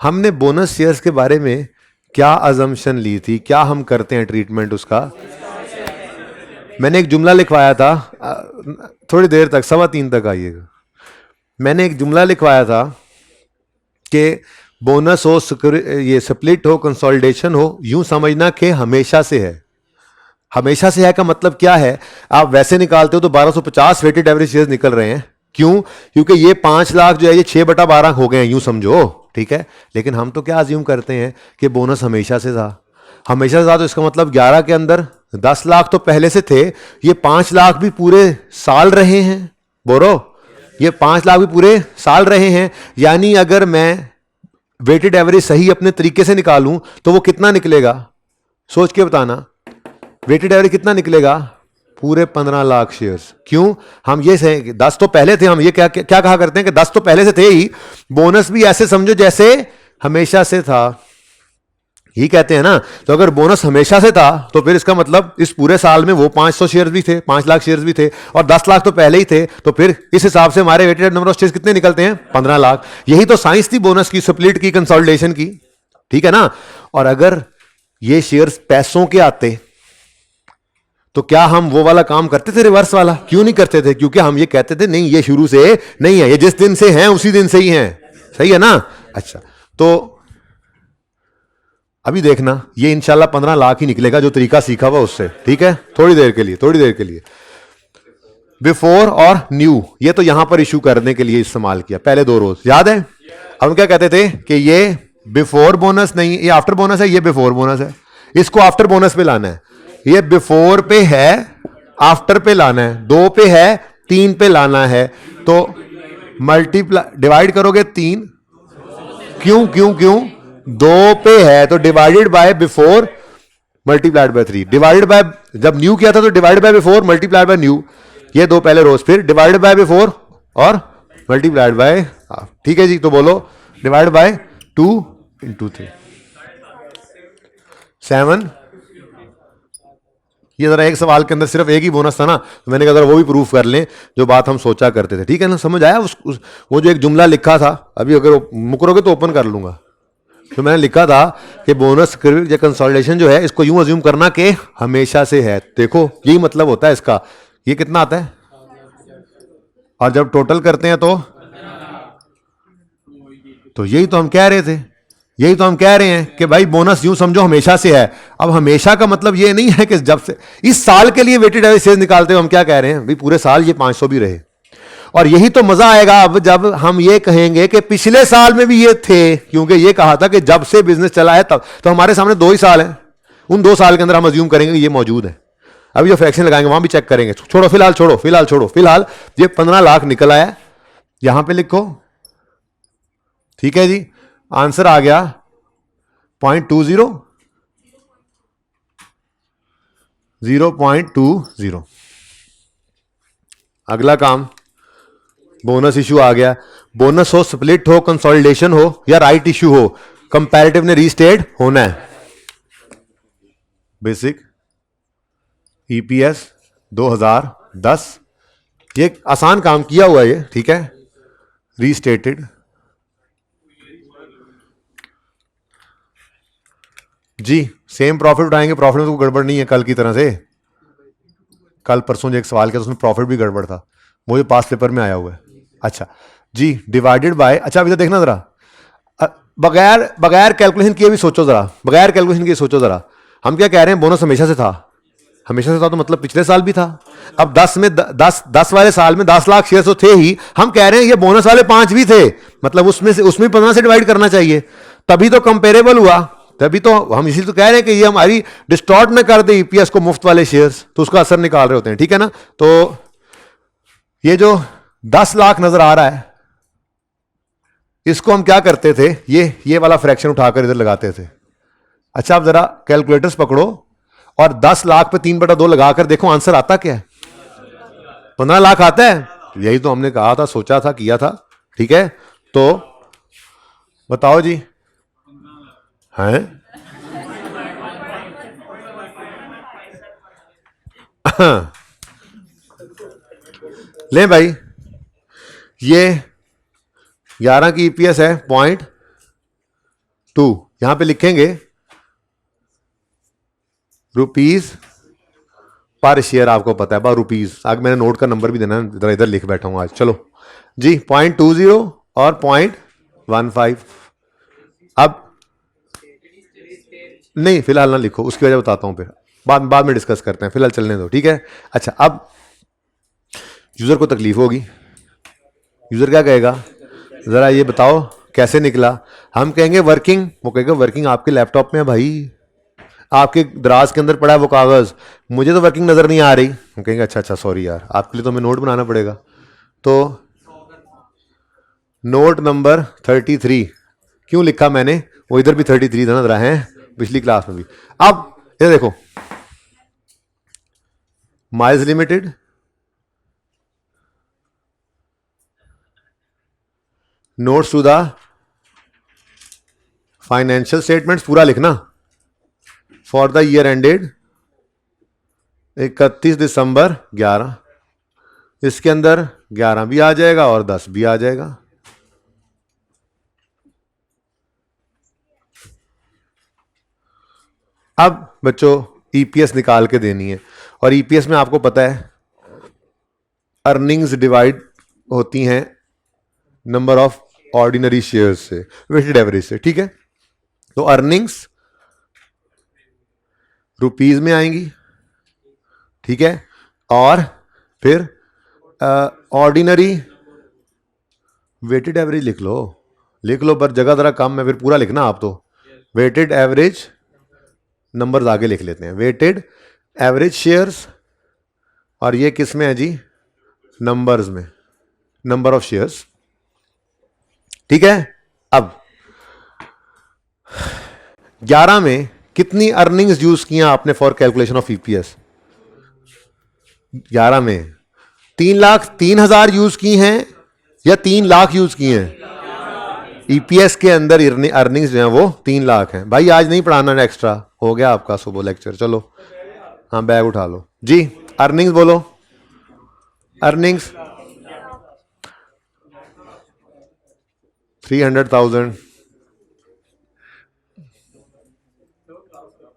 हमने बोनस शेयर्स के बारे में क्या अजम्पशन ली थी, क्या हम करते हैं ट्रीटमेंट उसका? मैंने एक जुमला लिखवाया था, थोड़ी देर तक 2:15 तक आइएगा। मैंने एक जुमला लिखवाया था कि बोनस हो, ये स्प्लिट हो, कंसोलिडेशन हो, यूं समझना कि हमेशा से है। हमेशा से है का मतलब क्या है? आप वैसे निकालते हो तो 1250 वेटेड एवरेज शेयर्स निकल रहे हैं। क्यों? क्योंकि ये 5 लाख जो है ये 6/12 हो गए हैं, यूं समझो। ठीक है। लेकिन हम तो क्या अज्यूम करते हैं कि बोनस हमेशा से था। हमेशा से था तो इसका मतलब 11 के अंदर 10 लाख तो पहले से थे, ये 5 लाख भी पूरे साल रहे हैं। बोलो, ये 5 लाख भी पूरे साल रहे हैं। यानी अगर मैं वेटेड एवरेज सही अपने तरीके से निकालूं तो वो कितना निकलेगा? सोच के बताना, वेटेड एवरेज कितना निकलेगा? पूरे 15 लाख शेयर्स। क्यों? हम ये सही 10 तो पहले थे, हम ये क्या क्या कहा करते हैं कि 10 तो पहले से थे ही, बोनस भी ऐसे समझो जैसे हमेशा से था, ही कहते हैं ना। तो अगर बोनस हमेशा से था तो फिर इसका मतलब इस पूरे साल में वो 500 शेयर्स भी थे, 5 लाख शेयर्स भी थे, और 10 लाख तो पहले ही थे। तो फिर इस हिसाब से हमारे वेटेड नंबर ऑफ शेयर्स कितने निकलते हैं? 15 लाख। यही तो साइंस थी बोनस की, स्प्लिट की, कंसोलिडेशन की। ठीक है ना। और अगर ये शेयर्स पैसों के आते तो क्या हम वो वाला काम करते थे, रिवर्स वाला? क्यों नहीं करते थे? क्योंकि हम ये कहते थे नहीं, ये शुरू से नहीं है, ये जिस दिन से हैं उसी दिन से ही हैं। सही है ना। अच्छा, तो अभी देखना ये इंशाल्लाह 15 लाख ही निकलेगा जो तरीका सीखा हुआ उससे, ठीक है, थोड़ी देर के लिए, थोड़ी देर के लिए। बिफोर और न्यू ये तो यहां पर इशू करने के लिए इस्तेमाल किया, पहले 2 रोज याद है। हम क्या कहते थे कि ये बिफोर बोनस नहीं, ये आफ्टर बोनस है, ये बिफोर बोनस है, इसको आफ्टर बोनस पे लाना है। ये बिफोर पे है, आफ्टर पे लाना है, 2 पे है, 3 पे लाना है। तो मल्टीप्लाई डिवाइड करोगे 3, क्यों क्यों क्यों 2 पे है तो divided by before multiplied by 3, divided by, जब न्यू किया था तो divided by before multiplied by new, ये 2 पहले रोज, फिर डिवाइडेड बाय बिफोर और मल्टीप्लाइड बाय, ठीक है जी। तो बोलो डिवाइड बाय 2 इंटू 3 7। ये जरा एक सवाल के अंदर सिर्फ एक ही बोनस था ना, तो मैंने कहा जरा वो भी प्रूफ कर लें जो बात हम सोचा करते थे, ठीक है ना, समझ आया। वो जो एक जुमला लिखा था, अभी अगर मुकरोगे तो ओपन कर लूंगा, तो मैंने लिखा था कि बोनस या कंसोलिडेशन जो है इसको यूं अज्यूम करना कि हमेशा से है। देखो यही मतलब होता है इसका। ये कितना आता है और जब टोटल करते हैं तो यही तो हम कह रहे थे, यही तो हम कह रहे हैं कि भाई बोनस यूं समझो हमेशा से है। अब हमेशा का मतलब ये नहीं है कि जब से, इस साल के लिए वेटेड एवरेज सेल्स निकालते हो हम क्या कह रहे हैं भाई पूरे साल ये 500 भी रहे। और यही तो मजा आएगा अब जब हम ये कहेंगे कि पिछले साल में भी ये थे, क्योंकि ये कहा था कि जब से बिजनेस चला है तब, तो हमारे सामने 2 ही साल हैं, उन 2 साल के अंदर हम अज्यूम करेंगे कि ये मौजूद है। अभी जो फ्रैक्शन लगाएंगे वहां भी चेक करेंगे। छोड़ो फिलहाल, फिलहाल ये 15 लाख निकल आया, यहां पे लिखो, ठीक है जी। आंसर आ गया 0.20, 0.20। अगला काम बोनस इशू आ गया। बोनस हो, स्प्लिट हो, कंसोलिडेशन हो या राइट इशू हो, कंपैरेटिव ने रीस्टेट होना है। बेसिक ईपीएस 2010, ये आसान काम किया हुआ है ये, ठीक है, रीस्टेटेड। जी सेम प्रॉफिट उठाएंगे, प्रॉफिट में तो गड़बड़ नहीं है कल की तरह से। कल परसों जो एक सवाल किया उसमें प्रॉफिट भी गड़बड़ था, मुझे पास पेपर में आया हुआ है। अच्छा जी, डिवाइडेड बाय, अच्छा अभी तो देखना जरा, बगैर बगैर कैलकुलेशन किए भी सोचो जरा, बगैर कैलकुलेशन किए सोचो जरा। हम क्या कह रहे हैं, बोनस हमेशा से था, हमेशा से था तो मतलब पिछले साल भी था। अब 10 में 10 वाले साल में 10 लाख शेयर तो थे ही, हम कह रहे हैं ये बोनस वाले 5 भी थे, मतलब उसमें 15 से डिवाइड करना चाहिए, तभी तो कंपेरेबल हुआ। तभी तो हम इसी तो कह रहे हैं कि ये हमारी डिस्टॉर्ट न कर दे ईपीएस को, मुफ्त वाले शेयर्स, तो उसका असर निकाल रहे होते हैं, ठीक है ना। तो ये जो 10 लाख नजर आ रहा है इसको हम क्या करते थे, ये वाला फ्रैक्शन उठाकर इधर लगाते थे। अच्छा आप जरा कैलकुलेटर्स पकड़ो और 10 लाख पे 3/2 लगाकर देखो आंसर आता क्या है। 15 लाख आता है, यही तो हमने कहा था, सोचा था, किया था, ठीक है। तो बताओ जी, हैं ले भाई, ये 11 की ईपीएस है 0.2, यहां पे लिखेंगे रुपीज पर शेयर, आपको पता है रुपीज, आगे मैंने नोट का नंबर भी देना, इधर इधर लिख बैठा हूं आज। चलो जी 0.20 और 0.15। अब नहीं फिलहाल ना लिखो, उसकी वजह बताता हूं, फिर बाद में डिस्कस करते हैं, फिलहाल चलने दो, ठीक है। अच्छा अब यूजर को तकलीफ होगी, यूजर क्या कहेगा, जरा ये बताओ कैसे निकला। हम कहेंगे वर्किंग, वो कहेगा वर्किंग आपके लैपटॉप में है भाई, आपके दराज के अंदर पड़ा है वो कागज, मुझे तो वर्किंग नजर नहीं आ रही। हम कहेंगे अच्छा सॉरी यार, आपके लिए तो हमें नोट बनाना पड़ेगा। तो नोट नंबर 33 क्यों लिखा मैंने, वो इधर भी 33 था नजर है, पिछली क्लास में भी। अब ये देखो, Miles Limited, notes to the financial statements पूरा लिखना, for the year ended 31 December 11, इसके अंदर 11 भी आ जाएगा और 10 भी आ जाएगा। अब बच्चों ईपीएस निकाल के देनी है, और ईपीएस में आपको पता है अर्निंग्स डिवाइड होती हैं नंबर ऑफ ऑर्डिनरी शेयर्स से, वेटेड एवरेज से, ठीक है। तो अर्निंग्स रुपीज में आएंगी, ठीक है। और फिर ऑर्डिनरी वेटेड एवरेज लिख लो, पर जगह जरा कम है, फिर पूरा लिखना आप तो। वेटेड एवरेज नंबर्स आगे लिख लेते हैं, वेटेड एवरेज शेयर्स, और ये किस में है जी, नंबर्स में, नंबर ऑफ शेयर्स, ठीक है। अब 11 में कितनी अर्निंग्स यूज की हैं आपने फॉर कैलकुलेशन ऑफ ईपीएस? 11 में 3,03,000 यूज की हैं या 3 लाख यूज की हैं? ईपीएस के अंदर अर्निंग्स जो हैं वो 3 लाख हैं। भाई आज नहीं पढ़ाना, एक्स्ट्रा हो गया आपका सुबह लेक्चर, चलो हाँ बैग उठा लो जी। अर्निंग्स बोलो, अर्निंग्स 300,000।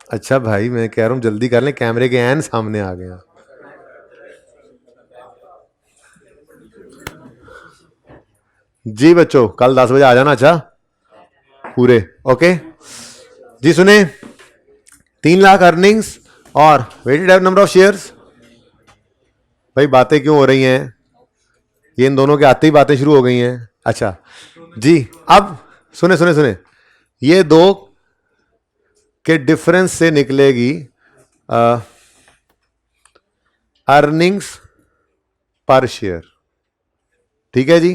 अच्छा भाई मैं कह रहा हूं जल्दी कर लें, कैमरे के एन सामने आ गए। जी बच्चों कल 10 बजे आ जाना, अच्छा पूरे, ओके जी। सुने, 3 लाख अर्निंग्स और वेटेड नंबर ऑफ शेयर्स। भाई बातें क्यों हो रही हैं? ये इन दोनों के आते ही बातें शुरू हो गई हैं। अच्छा जी, अब सुने सुने सुने, ये दो के डिफरेंस से निकलेगी अर्निंग्स पर शेयर, ठीक है जी।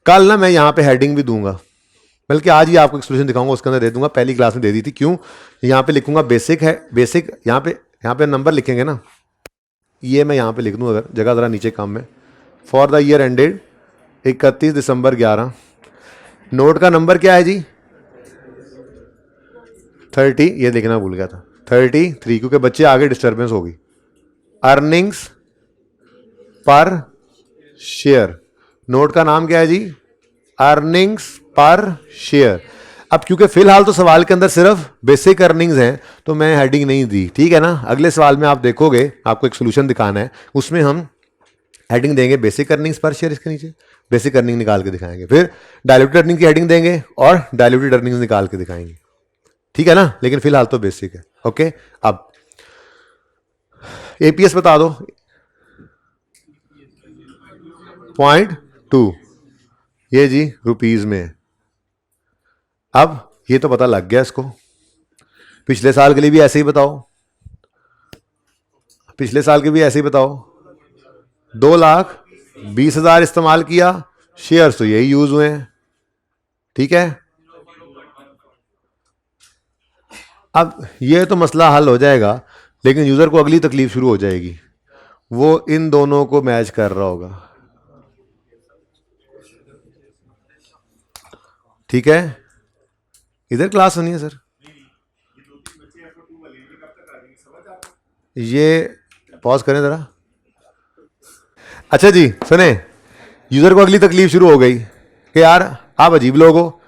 कल ना मैं यहां पे हेडिंग भी दूंगा, बल्कि आज ही आपको एक सोल्यूशन दिखाऊंगा, उसके अंदर दे दूंगा, पहली क्लास में दे दी थी। क्यों? यहां पे लिखूंगा बेसिक है, बेसिक यहां पे नंबर लिखेंगे ना, ये मैं यहां पे लिख दूं, अगर जगह जरा नीचे कम है। For the year ended 31 December 11, note का नंबर क्या है जी? 30, ये लिखना भूल गया था, 33, क्योंकि बच्चे आगे डिस्टर्बेंस होगी। अर्निंग्स पर शेयर, नोट का नाम क्या है जी? अर्निंग्स पर शेयर। अब क्योंकि फिलहाल तो सवाल के अंदर सिर्फ बेसिक अर्निंग्स हैं, तो मैं हेडिंग नहीं दी, ठीक है ना। अगले सवाल में आप देखोगे, आपको एक सोल्यूशन दिखाना है, उसमें हम हेडिंग देंगे बेसिक अर्निंग्स पर शेयर, इसके नीचे बेसिक अर्निंग निकाल के दिखाएंगे, फिर डायल्यूटेड अर्निंग की हेडिंग देंगे और डायल्यूटेड अर्निंग्स निकाल के दिखाएंगे, ठीक है ना। लेकिन फिलहाल तो बेसिक है, ओके। अब एपीएस बता दो, 0.2, ये जी रुपीज में। अब ये तो पता लग गया इसको, पिछले साल के लिए भी ऐसे ही बताओ, पिछले साल के भी ऐसे ही बताओ। 2,20,000 इस्तेमाल किया, शेयर्स तो यही यूज हुए हैं, ठीक है। अब ये तो मसला हल हो जाएगा, लेकिन यूजर को अगली तकलीफ शुरू हो जाएगी, वो इन दोनों को मैच कर रहा होगा, ठीक है। इधर क्लास होनी है सर, ये पॉज करें जरा। अच्छा जी सुने, यूजर को अगली तकलीफ शुरू हो गई कि यार आप अजीब लोग हो,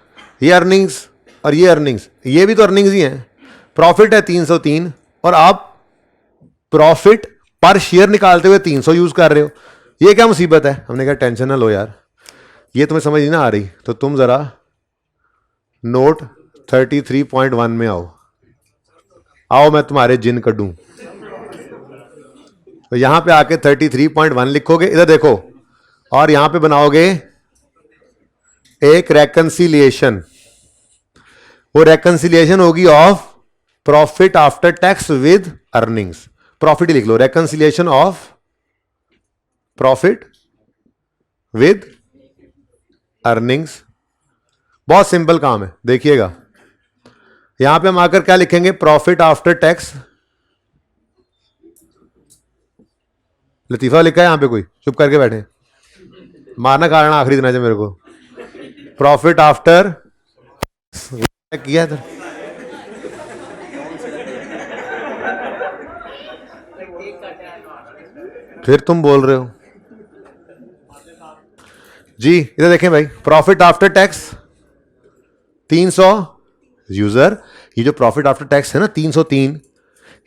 ये अर्निंग्स और ये अर्निंग्स, ये भी तो अर्निंग्स ही हैं। प्रॉफिट है 303 और आप प्रॉफिट पर शेयर निकालते हुए 300 यूज कर रहे हो, ये क्या मुसीबत है? हमने कहा टेंशन ना लो यार, ये तुम्हें समझ नहीं ना आ रही, तो तुम जरा नोट 33.1 में आओ, आओ मैं तुम्हारे जिन कढूं। तो यहां पे आके 33.1 लिखोगे, इधर देखो, और यहां पे बनाओगे एक रेकंसिलिएशन। वो रेकंसिलिएशन होगी of profit after tax with earnings, profit ही लिख लो, reconciliation of profit with earnings. बहुत सिंपल काम है, देखिएगा। यहां पे हम आकर क्या लिखेंगे? Profit after tax. लतीफा लिखा है यहां पे कोई? चुप करके बैठे, मारना काटना आखिरी दिन है मेरे को। प्रॉफिट आफ्टर किया इधर, फिर तुम बोल रहे हो जी। इधर देखें भाई, प्रॉफिट आफ्टर टैक्स 300 यूजर, ये जो प्रॉफिट आफ्टर टैक्स है ना 303,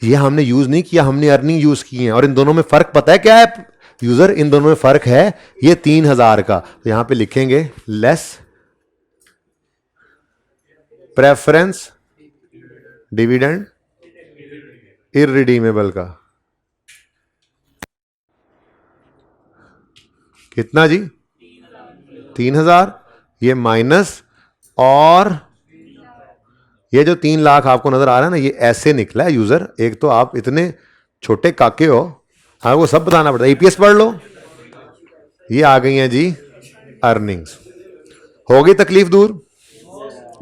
ये हमने यूज नहीं किया, हमने अर्निंग यूज की है। और इन दोनों में फर्क पता है क्या है यूजर? इन दोनों में फर्क है ये 3,000 का, तो यहां पे लिखेंगे लेस, प्रेफरेंस डिविडेंड इररिडीमेबल का कितना जी? 3,000, ये माइनस, और ये जो 3 लाख आपको नजर आ रहा है ना, ये ऐसे निकला है यूजर। एक तो आप इतने छोटे काके हो, आपको सब बताना पड़ता है। ईपीएस पढ़ लो, ये आ गई हैं जी अर्निंग्स। हो गई तकलीफ दूर?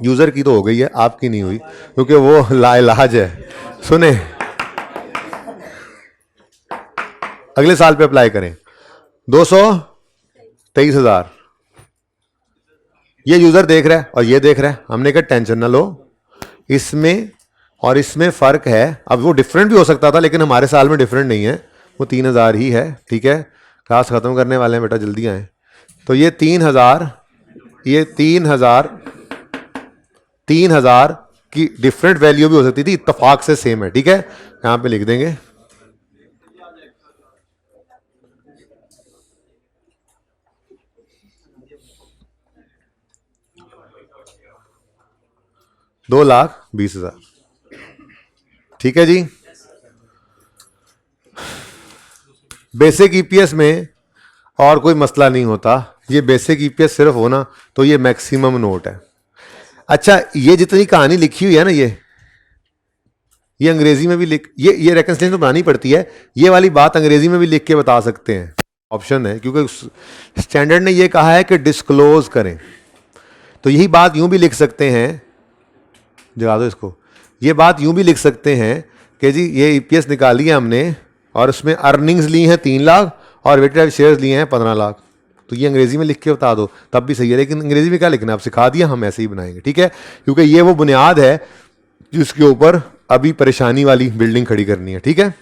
यूजर की तो हो गई है, आपकी नहीं हुई, क्योंकि वो लाइलाज है। सुने, अगले साल पे अप्लाई करें। 223,000 ये यूजर देख रहा है और ये देख रहा है। हमने कहा टेंशन ना लो, इसमें और इसमें फर्क है। अब वो डिफरेंट भी हो सकता था, लेकिन हमारे साल में डिफरेंट नहीं है, वो 3,000 ही है। ठीक है, क्लास खत्म करने वाले हैं बेटा, जल्दी आए। तो ये 3,000, ये 3,000 की डिफरेंट वैल्यू भी हो सकती थी, इत्तेफाक से सेम है। ठीक है, यहां पे लिख देंगे 2,20,000। ठीक है जी। बेसिक ईपीएस में और कोई मसला नहीं होता, ये बेसिक ईपीएस सिर्फ होना तो ये मैक्सिमम नोट है। अच्छा, ये जितनी कहानी लिखी हुई है ना, ये अंग्रेजी में भी लिख, ये रेकन्सिलिएशन तो बनानी पड़ती है। ये वाली बात अंग्रेजी में भी लिख के बता सकते हैं, ऑप्शन है, क्योंकि स्टैंडर्ड ने ये कहा है कि डिस्क्लोज करें। तो यही बात यूं भी लिख सकते हैं, जगा दो इसको, ये बात यूं भी लिख सकते हैं कि जी ये ईपीएस निकाली है हमने और उसमें अर्निंग्स ली हैं 3 लाख और वेटेड शेयर्स लिए हैं 15 लाख। तो ये अंग्रेजी में लिख के बता दो तब भी सही है, लेकिन अंग्रेजी में क्या लिखना है आप सिखा दिया, हम ऐसे ही बनाएंगे। ठीक है, क्योंकि ये वो बुनियाद है जिसके ऊपर अभी परेशानी वाली बिल्डिंग खड़ी करनी है। ठीक है,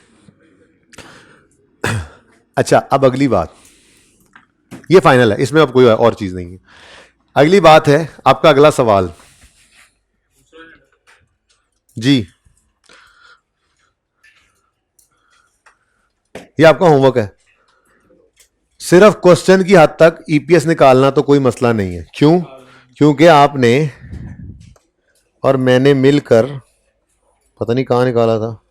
अच्छा अब अगली बात, ये फाइनल है, इसमें अब कोई और चीज नहीं है। अगली बात है आपका अगला सवाल जी, ये आपका होमवर्क है। सिर्फ क्वेश्चन की हद तक ईपीएस निकालना तो कोई मसला नहीं है। क्यों? क्योंकि आपने और मैंने मिलकर पता नहीं कहां निकाला था,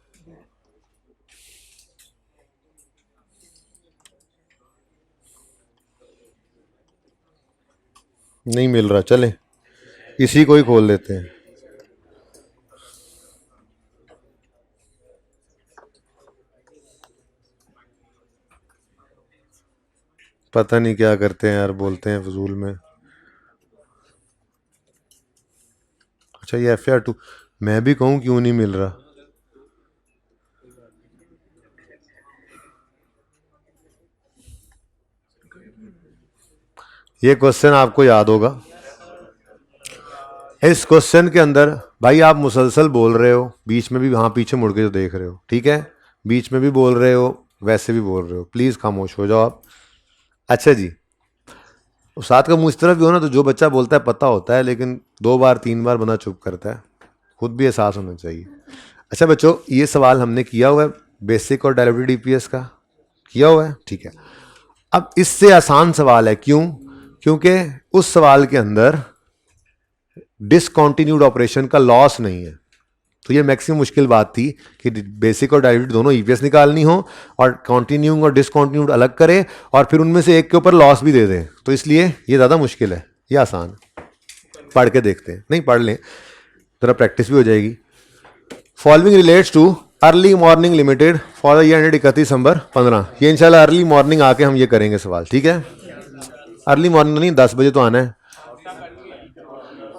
नहीं मिल रहा, चले इसी को ही खोल लेते हैं। पता नहीं क्या करते हैं यार, बोलते हैं फजूल में। अच्छा ये FR2, मैं भी कहूं क्यों नहीं मिल रहा। ये क्वेश्चन आपको याद होगा। इस क्वेश्चन के अंदर भाई आप मुसलसल बोल रहे हो, बीच में भी वहां पीछे मुड़ के जो देख रहे हो। ठीक है, बीच में भी बोल रहे हो, वैसे भी बोल रहे हो, प्लीज खामोश हो जाओ आप। अच्छा जी, साथ का मुंह इस तरफ भी हो ना, तो जो बच्चा बोलता है पता होता है, लेकिन 2 बार 3 बार बंदा चुप करता है, खुद भी एहसास होना चाहिए। अच्छा बच्चों, ये सवाल हमने किया हुआ है बेसिक और डायरेक्टेड ईपीएस का, किया हुआ है। ठीक है, अब इससे आसान सवाल है। क्यों? क्योंकि उस सवाल के अंदर डिसकंटिन्यूड ऑपरेशन का लॉस नहीं है। तो ये मैक्सिमम मुश्किल बात थी कि बेसिक और डायरेक्टेड दोनों ईपीएस निकालनी हो और कंटिन्यूइंग और डिसकंटिन्यूड अलग करे और फिर उनमें से एक के ऊपर लॉस भी दे दें, तो इसलिए ये ज़्यादा मुश्किल है। ये आसान है, पढ़ के देखते हैं, नहीं पढ़ लें जरा प्रैक्टिस भी हो जाएगी। Following relates too early morning limited for the year 31 दिसंबर 15। ये इंशाल्लाह अर्ली मॉर्निंग आके हम ये करेंगे सवाल। ठीक है, अर्ली मॉर्निंग नहीं, 10 बजे तो आना है।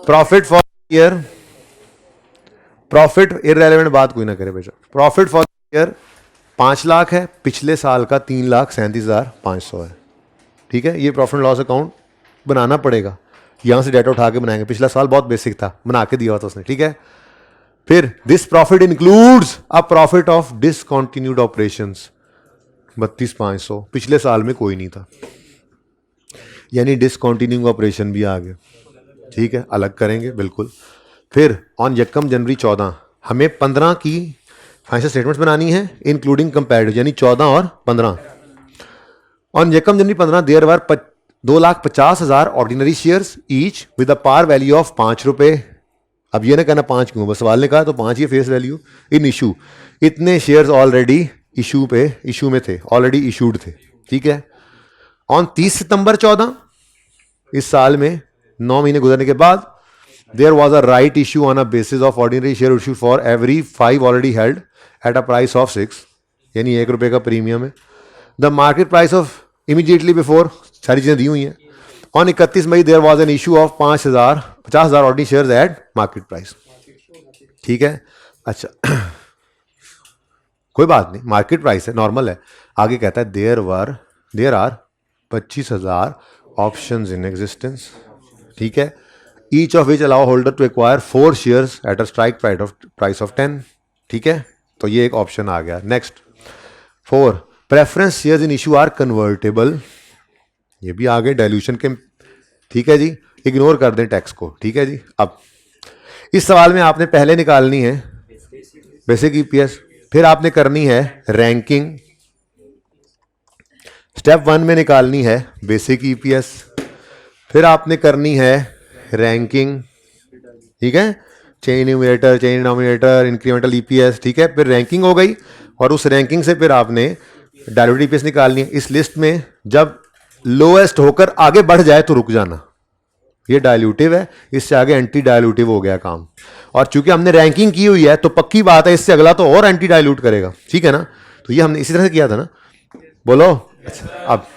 Profit for year, profit irrelevant बात कोई ना करे बेटा। प्रॉफिट फॉर ईयर 5 लाख है, पिछले साल का 3,37,500 है। ठीक है, ये प्रॉफिट लॉस अकाउंट बनाना पड़ेगा, यहां से डाटा उठा के बनाएंगे। पिछला साल बहुत बेसिक था, बना के दिया था उसने। ठीक है, फिर this profit includes a profit of discontinued operations 32,500, पिछले साल में कोई नहीं था, यानी डिसकंटिन्यूइंग ऑपरेशन भी आ गए। ठीक है, अलग करेंगे बिल्कुल। फिर ऑन यकम जनवरी 14 हमें 15 की फाइनेंशियल स्टेटमेंट्स बनानी है इंक्लूडिंग कंपैरेटिव, यानी 14 और 15। ऑन यकम January 15 there were 2,50,000 ordinary shares each with a par value of 5 रुपए अब ये ना कहना 5 क्यों, बस सवाल ने कहा तो 5 ही फेस वैल्यू। इन इशू इतने शेयर्स ऑलरेडी इशू में थे, ऑलरेडी इशूड थे, ठीक है। ऑन 30 सितंबर 14 इस साल में 9 महीने गुजरने के बाद there was a right issue on a basis of ordinary share issue for every 5 already held at a price of 6, यानी 1 रुपये का प्रीमियम है। The market price of immediately before, सारी चीजें दी हुई हैं। On 31 May there was an issue of 50,000 ordinary shares at market price, ठीक है। अच्छा कोई बात नहीं, मार्केट प्राइस है, नॉर्मल है। आगे कहता है there are 25,000 options in existence, ठीक है। Each of which allow holder to acquire 4 shares at a strike price of 10, ठीक है। तो ये एक ऑप्शन आ गया। Next 4 preference shares in issue are convertible, ये भी आ गए डाइल्यूशन के, ठीक है जी। इग्नोर कर दें टैक्स को, ठीक है जी। अब इस सवाल में आपने पहले निकालनी है बेसिक ईपीएस, फिर आपने करनी है रैंकिंग। स्टेप 1 में निकालनी है बेसिक ईपीएस, फिर आपने करनी है रैंकिंग, ठीक है। Chain numerator, chain denominator, incremental EPS, ठीक है। फिर रैंकिंग हो गई और उस रैंकिंग से फिर आपने डायल्यूटेड ईपीएस निकालनी है। इस लिस्ट में जब लोएस्ट होकर आगे बढ़ जाए तो रुक जाना, ये डायल्यूटिव है, इससे आगे एंटी डायल्यूटिव हो गया काम। और चूंकि हमने रैंकिंग की हुई है तो पक्की बात है इससे अगला तो और एंटी डायल्यूट करेगा, ठीक है ना। तो ये हमने इसी तरह से किया था ना, बोलो। अच्छा, अब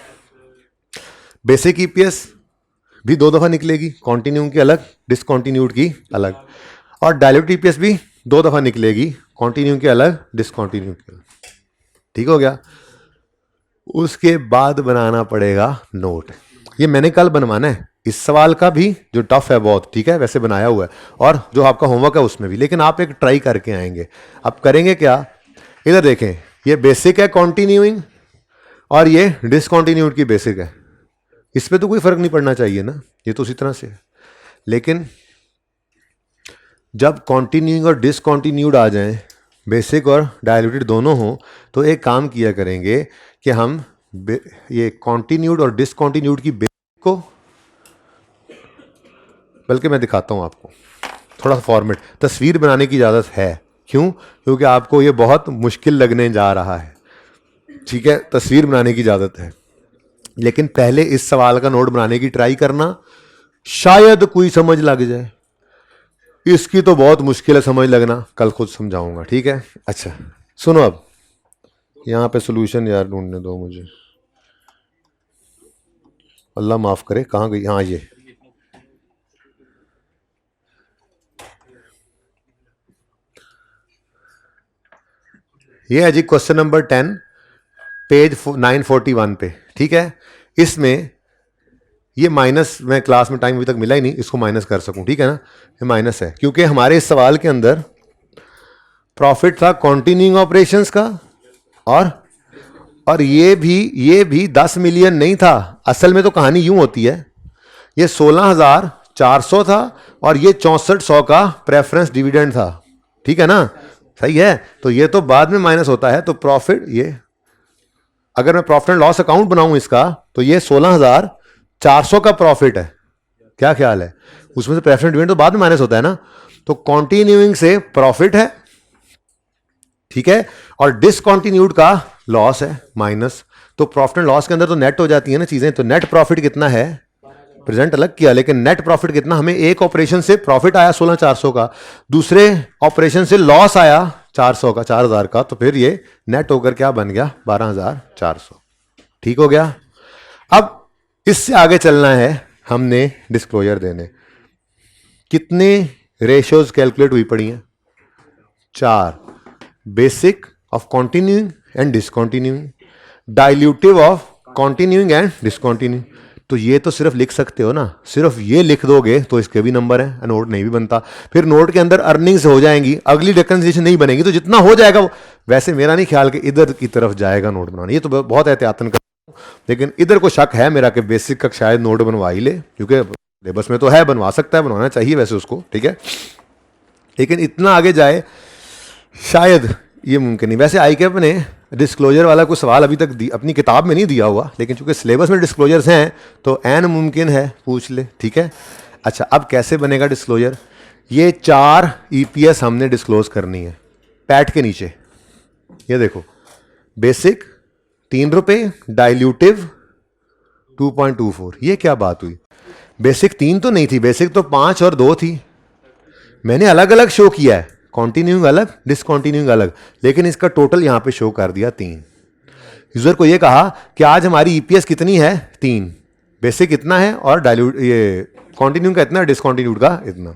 बेसिक ईपीएस भी 2 दफा निकलेगी, कॉन्टिन्यूइंग की अलग, डिसकॉन्टिन्यूड की अलग, और डायल्यूटेड ईपीएस भी 2 दफा निकलेगी, कॉन्टिन्यूइंग की अलग, डिसकॉन्टिन्यूड की अलग, ठीक हो गया। उसके बाद बनाना पड़ेगा नोट, ये मैंने कल बनवाना है। इस सवाल का भी जो टफ है बहुत, ठीक है, वैसे बनाया हुआ है, और जो आपका होमवर्क है उसमें भी, लेकिन आप एक ट्राई करके आएंगे। अब करेंगे क्या, इधर देखें, ये बेसिक है कॉन्टिन्यूइंग और ये डिसकॉन्टिन्यूड की बेसिक है, इस पे तो कोई फर्क नहीं पड़ना चाहिए ना, ये तो उसी तरह से है। लेकिन जब कॉन्टिन्यूइंग और डिसकॉन्टिन्यूड आ जाएं, बेसिक और डायल्यूटेड दोनों हो, तो एक काम किया करेंगे कि हम ये कॉन्टिन्यूड और डिसकॉन्टिन्यूड की बेसिक को, बल्कि मैं दिखाता हूं आपको थोड़ा सा फॉर्मेट, तस्वीर बनाने की इजाज़त है। क्यों? क्योंकि आपको ये बहुत मुश्किल लगने जा रहा है, ठीक है, तस्वीर बनाने की इजाज़त है। लेकिन पहले इस सवाल का नोट बनाने की ट्राई करना, शायद कोई समझ लग जाए। इसकी तो बहुत मुश्किल है समझ लगना, कल खुद समझाऊंगा, ठीक है। अच्छा सुनो, अब यहां पे सोल्यूशन यार ढूंढने दो मुझे, अल्लाह माफ करे, कहां गई, हाँ ये है जी क्वेश्चन नंबर 10 पेज 941 पे, ठीक है। इसमें ये माइनस, मैं क्लास में टाइम अभी तक मिला ही नहीं इसको माइनस कर सकूं, ठीक है ना, ये माइनस है क्योंकि हमारे इस सवाल के अंदर प्रॉफिट था कॉन्टिन्यूइंग ऑपरेशंस का, और ये भी 10 मिलियन नहीं था। असल में तो कहानी यूं होती है, ये 16,400 था और ये 6400 का प्रेफरेंस डिविडेंड था, ठीक है ना, सही है। तो ये तो बाद में माइनस होता है, तो प्रॉफिट, ये अगर मैं प्रॉफिट एंड लॉस अकाउंट बनाऊं इसका, तो ये 16,400 का प्रॉफिट है, क्या ख्याल है, उसमें से प्रेफरेंस डिविडेंड तो बाद में माइनस होता है ना, तो कॉन्टिन्यूइंग से प्रॉफिट है, ठीक है, और डिसकॉन्टिन्यूड का लॉस है माइनस। तो प्रॉफिट एंड लॉस के अंदर तो नेट हो जाती है ना चीजें, तो नेट प्रॉफिट कितना है, प्रेजेंट अलग किया, लेकिन नेट प्रॉफिट कितना, हमें एक ऑपरेशन से प्रॉफिट आया 16,400 का, दूसरे ऑपरेशन से लॉस आया 400 का, 4,000 का, तो फिर ये नेट होकर क्या बन गया, 12,400, ठीक हो गया। अब इससे आगे चलना है, हमने डिस्क्लोजर देने, कितने रेशियोज कैलकुलेट हुई पड़ी हैं, 4, basic of continuing and discontinuing, dilutive of continuing and discontinuing. तो ये तो सिर्फ लिख सकते हो ना, सिर्फ ये लिख दोगे तो इसके भी नंबर है, नोट नहीं भी बनता। फिर नोट के अंदर अर्निंग्स हो जाएंगी, अगली रिकन्सिलिएशन नहीं बनेगी, तो जितना हो जाएगा वैसे मेरा नहीं ख्याल कि इधर की तरफ जाएगा नोट बनाने, ये तो बहुत एहतियातन कर, लेकिन इधर को शक है मेरा कि बेसिक का शायद नोट बनवा ही ले, क्योंकि सिलेबस में तो है, बनवा सकता है, बनवाना चाहिए वैसे उसको, ठीक है, लेकिन इतना आगे जाए शायद ये मुमकिन नहीं। वैसे आईकेएफ ने डिस्क्लोजर वाला कोई सवाल अभी तक अपनी किताब में नहीं दिया हुआ, लेकिन चूंकि सिलेबस में डिस्क्लोजर्स हैं तो एन मुमकिन है पूछ ले, ठीक है। अच्छा अब कैसे बनेगा डिस्क्लोजर, ये 4 ईपीएस हमने डिस्क्लोज करनी है पैट के नीचे। ये देखो, बेसिक 3 रुपये, डाइल्यूटिव 2.24। ये क्या बात हुई? बेसिक 3 तो नहीं थी, बेसिक तो 5 और 2 थी। मैंने अलग अलग शो किया है, कॉन्टिन्यूइंग अलग, डिसकॉन्टिन्यूइंग अलग, लेकिन इसका टोटल यहां पे शो कर दिया 3। यूजर को ये कहा कि आज हमारी ईपीएस कितनी है? 3। बेसिक इतना है और डाइल्यूट ये कॉन्टिन्यूइंग का इतना, डिसकॉन्टिन्यूड का इतना।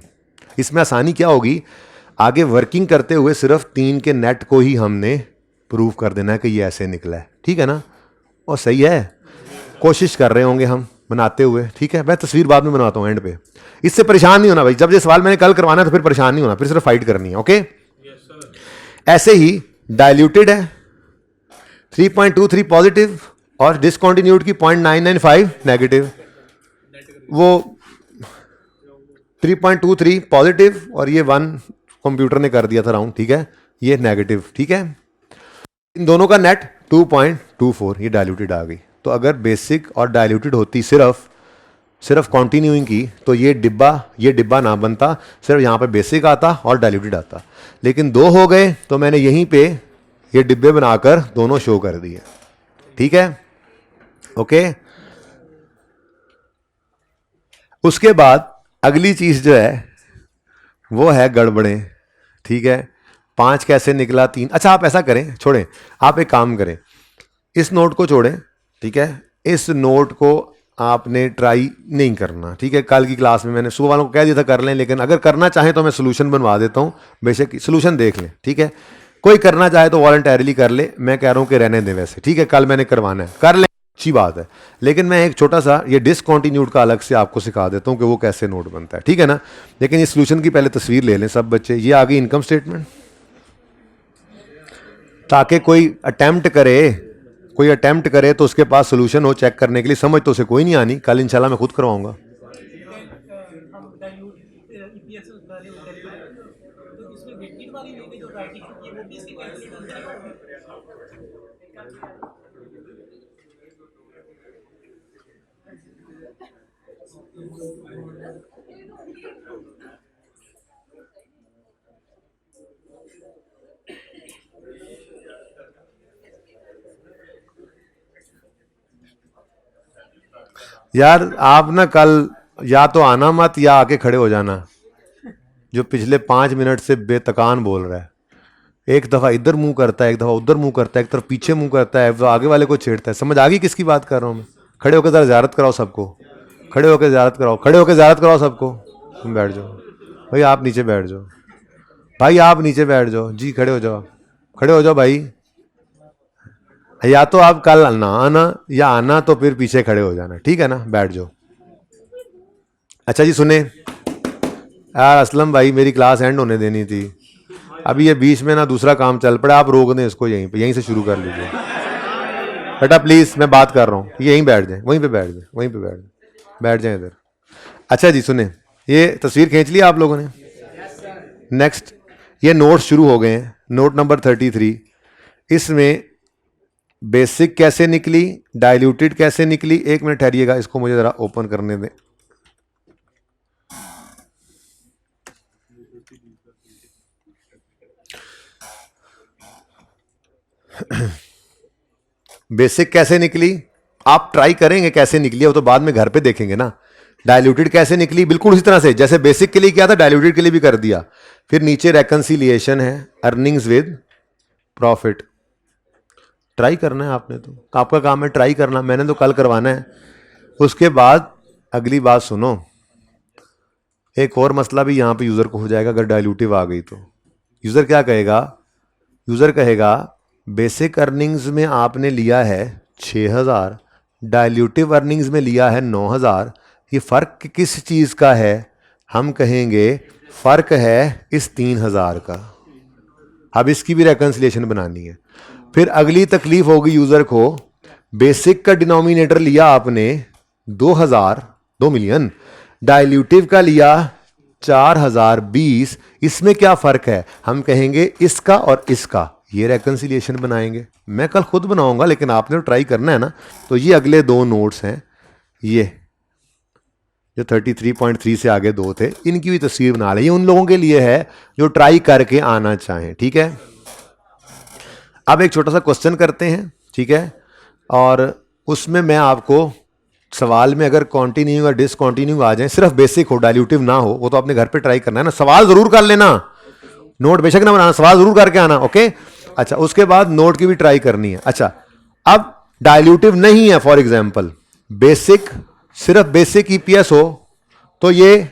इसमें आसानी क्या होगी, आगे वर्किंग करते हुए सिर्फ 3 के नेट को ही हमने प्रूव कर देना है कि ये ऐसे निकला है। ठीक है ना? और सही है, कोशिश कर रहे होंगे हम बनाते हुए। ठीक है, मैं तस्वीर बाद में बनाता हूं एंड पे। इससे परेशान नहीं होना भाई, जब ये सवाल मैंने कल करवाना है तो फिर परेशान नहीं होना, फिर सिर्फ फाइट करनी है। ओके, ऐसे ही डाइल्यूटेड है 3.23 पॉजिटिव और डिसकॉन्टिन्यूड की 0.995 नेगेटिव। वो 3.23 पॉजिटिव और ये 1 कंप्यूटर ने कर दिया था राउंड। ठीक है, ये नेगेटिव। ठीक है, इन दोनों का नेट 2.24, ये डाइल्यूटेड आ गई। तो अगर बेसिक और डाइल्यूटेड होती सिर्फ कॉन्टिन्यूइंग की, तो ये डिब्बा ना बनता, सिर्फ यहाँ पे बेसिक आता और डाइल्यूटेड आता। लेकिन 2 हो गए तो मैंने यहीं पे ये डिब्बे बनाकर दोनों शो कर दिए। ठीक है, ओके। उसके बाद अगली चीज जो है वो है गड़बड़े। ठीक है, 5 कैसे निकला 3? अच्छा, आप ऐसा करें, छोड़ें, आप एक काम करें, इस नोट को छोड़ें। ठीक है, इस नोट को आपने ट्राई नहीं करना। ठीक है, कल की क्लास में मैंने सुबह वालों को कह दिया था कर लें, लेकिन अगर करना चाहें तो मैं सोल्यूशन बनवा देता हूं, बेशक सोल्यूशन देख लें। ठीक है, कोई करना चाहे तो वॉलंटरीली कर ले, मैं कह रहा हूं कि रहने दें वैसे। ठीक है, कल मैंने करवाना है, कर लें, अच्छी बात है। लेकिन मैं एक छोटा सा ये डिसकॉन्टिन्यूड का अलग से आपको सिखा देता हूं कि वो कैसे नोट बनता है। ठीक है ना? लेकिन ये सोल्यूशन की पहले तस्वीर ले लें सब बच्चे। ये आ गई इनकम स्टेटमेंट, ताकि कोई अटेम्प्ट करे तो उसके पास सोल्यूशन हो चेक करने के लिए। समझ तो उसे कोई नहीं आनी, कल इंशाल्लाह मैं खुद करवाऊंगा। यार आप ना कल या तो आना मत या आके खड़े हो जाना। जो पिछले 5 मिनट से बेतकान बोल रहा है, एक दफा इधर मुंह करता है, एक दफा उधर मुंह करता है, एक तरफ पीछे मुंह करता है, तो आगे वाले को छेड़ता है। समझ आ गई किसकी बात कर रहा हूं मैं? खड़े होकर जरा ज़ियारत कराओ सबको, खड़े होकर ज़ियारत कराओ, खड़े होकर ज़ियारत कराओ सबको। तुम बैठ जाओ भाई, आप नीचे बैठ जाओ भाई, आप नीचे बैठ जाओ जी, खड़े हो जाओ, खड़े हो जाओ भाई। या तो आप कल ना आना या आना तो फिर पीछे खड़े हो जाना। ठीक है ना? बैठ जाओ। अच्छा जी, सुने यार, असलम भाई मेरी क्लास एंड होने देनी थी, अभी ये बीच में ना दूसरा काम चल पड़ा, आप रोक दें इसको, यहीं से शुरू कर लीजिए बेटा प्लीज, मैं बात कर रहा हूँ। यहीं बैठ जाए, वहीं पे बैठ जाए, वहीं पे बैठ जाए इधर। अच्छा जी, सुने, ये तस्वीर खींच लिया आप लोगों ने? नेक्स्ट, ये नोट शुरू हो गए हैं। नोट नंबर 33, इसमें बेसिक कैसे निकली, डाइल्यूटेड कैसे निकली। एक मिनट ठहरिएगा, इसको मुझे जरा ओपन करने दें। बेसिक कैसे निकली आप ट्राई करेंगे, कैसे निकली वो तो बाद में घर पे देखेंगे ना। डाइल्यूटेड कैसे निकली, बिल्कुल उसी तरह से जैसे बेसिक के लिए किया था, डाइल्यूटेड के लिए भी कर दिया। फिर नीचे रेकंसिलिएशन है, अर्निंग्स विद प्रॉफिट। ट्राई करना है आपने, तो आपका काम है ट्राई करना, मैंने तो कल करवाना है। उसके बाद अगली बात सुनो, एक और मसला भी यहाँ पे यूज़र को हो जाएगा अगर डाइल्यूटिव आ गई तो। यूज़र क्या कहेगा? यूज़र कहेगा बेसिक अर्निंग्स में आपने लिया है 6000, डाइल्यूटिव अर्निंग्स में लिया है 9000, ये फ़र्क किस चीज़ का है? हम कहेंगे फ़र्क है इस 3000 का। अब इसकी भी रेकंसिलिएशन बनानी है। फिर अगली तकलीफ होगी यूज़र को, बेसिक का डिनोमिनेटर लिया आपने 2000, 2 मिलियन, डाइल्यूटिव का लिया 4020, इसमें क्या फ़र्क है? हम कहेंगे इसका और इसका, ये रेकंसिलिएशन बनाएंगे। मैं कल खुद बनाऊंगा, लेकिन आपने ट्राई करना है ना। तो ये अगले 2 नोट्स हैं, ये जो 33.3 से आगे 2 थे, इनकी भी तस्वीर बना लें। ये उन लोगों के लिए है जो ट्राई करके आना चाहें, ठीक है। अब एक छोटा सा क्वेश्चन करते हैं, ठीक है, और उसमें मैं आपको सवाल में अगर कॉन्टिन्यू और डिसकॉन्टिन्यू आ जाए, सिर्फ बेसिक हो, डाइल्यूटिव ना हो, वो तो आपने घर पे ट्राई करना है ना। सवाल जरूर कर लेना, नोट बेशक ना बनाना, सवाल जरूर करके आना, ओके। अच्छा, उसके बाद नोट की भी ट्राई करनी है। अच्छा, अब डाइल्यूटिव नहीं है, फॉर एग्जाम्पल बेसिक, सिर्फ बेसिक ईपीएस हो तो ये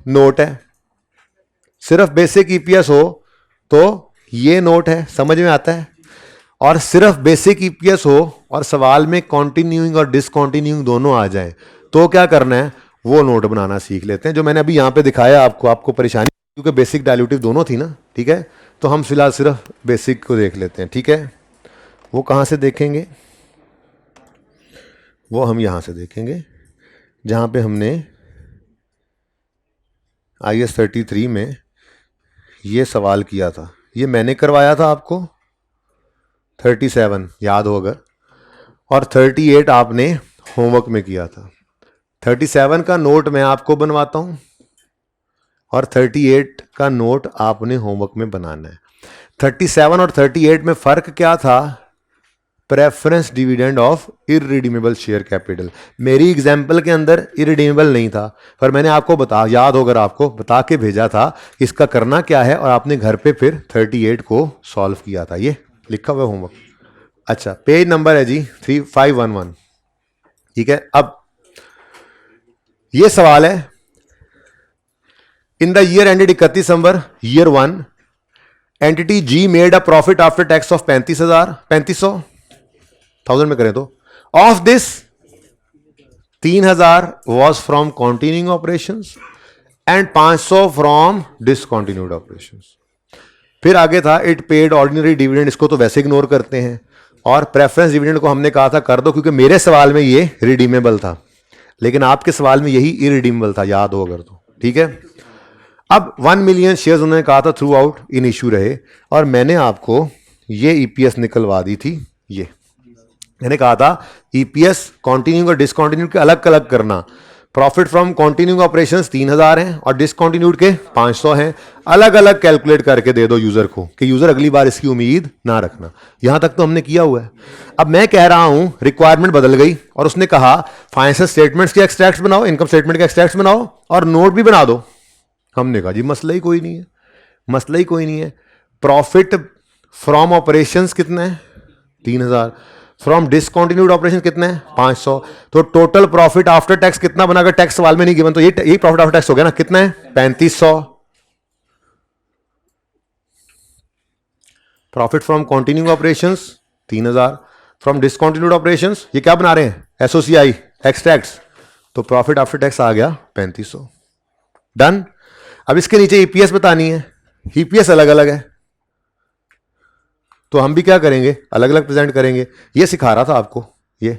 नोट है, सिर्फ बेसिक ईपीएस हो तो ये नोट है, समझ में आता है। और सिर्फ बेसिक ईपीएस हो और सवाल में कॉन्टिन्यूइंग और डिसकॉन्टिन्यूइंग दोनों आ जाए तो क्या करना है, वो नोट बनाना सीख लेते हैं, जो मैंने अभी यहां पे दिखाया आपको परेशानी क्योंकि बेसिक डाइल्यूटिव दोनों थी ना, ठीक है। तो हम फिलहाल सिर्फ बेसिक को देख लेते हैं, ठीक है। वो कहां से देखेंगे, वो हम यहां से देखेंगे जहां पे हमने IS 33 में ये सवाल किया था। ये मैंने करवाया था आपको 37 याद हो अगर, और 38 आपने होमवर्क में किया था। 37 का नोट मैं आपको बनवाता हूं और 38 का नोट आपने होमवर्क में बनाना है। 37 और 38 में फर्क क्या था, preference dividend of irredeemable share capital. मेरी एग्जाम्पल के अंदर इररिडीमेबल नहीं था, पर मैंने आपको याद होकर आपको बता के भेजा था इसका करना क्या है, और आपने घर पे फिर 38 को सॉल्व किया था, ये लिखा हुआ होमवर्क। अच्छा, पेज नंबर है जी 3511, ठीक है। अब ये सवाल है, in the year ended 31 December year 1 entity G made a profit after tax of 3500 में करें तो, of this 3000 was from continuing operations and 500 from discontinued operations. फिर आगे था इट पेड ऑर्डिनरी डिविडेंड, इसको तो वैसे इग्नोर करते हैं, और प्रेफरेंस डिविडेंड को हमने कहा था कर दो क्योंकि मेरे सवाल में ये रिडीमेबल था, लेकिन आपके सवाल में यही इरिडीमेबल था, याद हो अगर तो, ठीक है। अब 1 मिलियन शेयर्स उन्होंने कहा था थ्रू आउट इन इश्यू रहे, और मैंने आपको ये ईपीएस निकलवा दी थी। ये मैंने कहा था ईपीएस कॉन्टिन्यू और डिसकॉन्टिन्यूड के अलग अलग करना। प्रॉफिट फ्रॉम कॉन्टिन्यूइंग ऑपरेशंस 3000 हैं और डिसकॉन्टिन्यूड के 500 हैं, अलग अलग कैलकुलेट करके दे दो यूजर को कि यूजर अगली बार इसकी उम्मीद ना रखना। यहां तक तो हमने किया हुआ है। अब मैं कह रहा हूं रिक्वायरमेंट बदल गई और उसने कहा फाइनेंशियल स्टेटमेंट्स के एक्सट्रैक्ट्स बनाओ, इनकम स्टेटमेंट के एक्सट्रैक्ट्स बनाओ और नोट भी बना दो। हमने कहा जी मसला ही कोई नहीं है, मसला ही कोई नहीं है। प्रॉफिट फ्रॉम ऑपरेशंस कितना है 3000, फ्रॉम डिसकॉन्टिन्यूड ऑपरेशन कितना है 500, तो टोटल प्रॉफिट आफ्टर टैक्स कितना बना, अगर टैक्स सवाल में नहीं गिवन तो ये प्रॉफिट आफ्टर टैक्स हो गया ना, कितना है 3500। Profit from continuing operations 3000, from discontinued operations ये क्या बना रहे हैं एसओसीआई एक्सट्रैक्ट्स, तो प्रॉफिट आफ्टर टैक्स आ गया 3500। डन। अब इसके नीचे ईपीएस बतानी है, ईपीएस अलग अलग है तो हम भी क्या करेंगे अलग अलग प्रेजेंट करेंगे। ये सिखा रहा था आपको, ये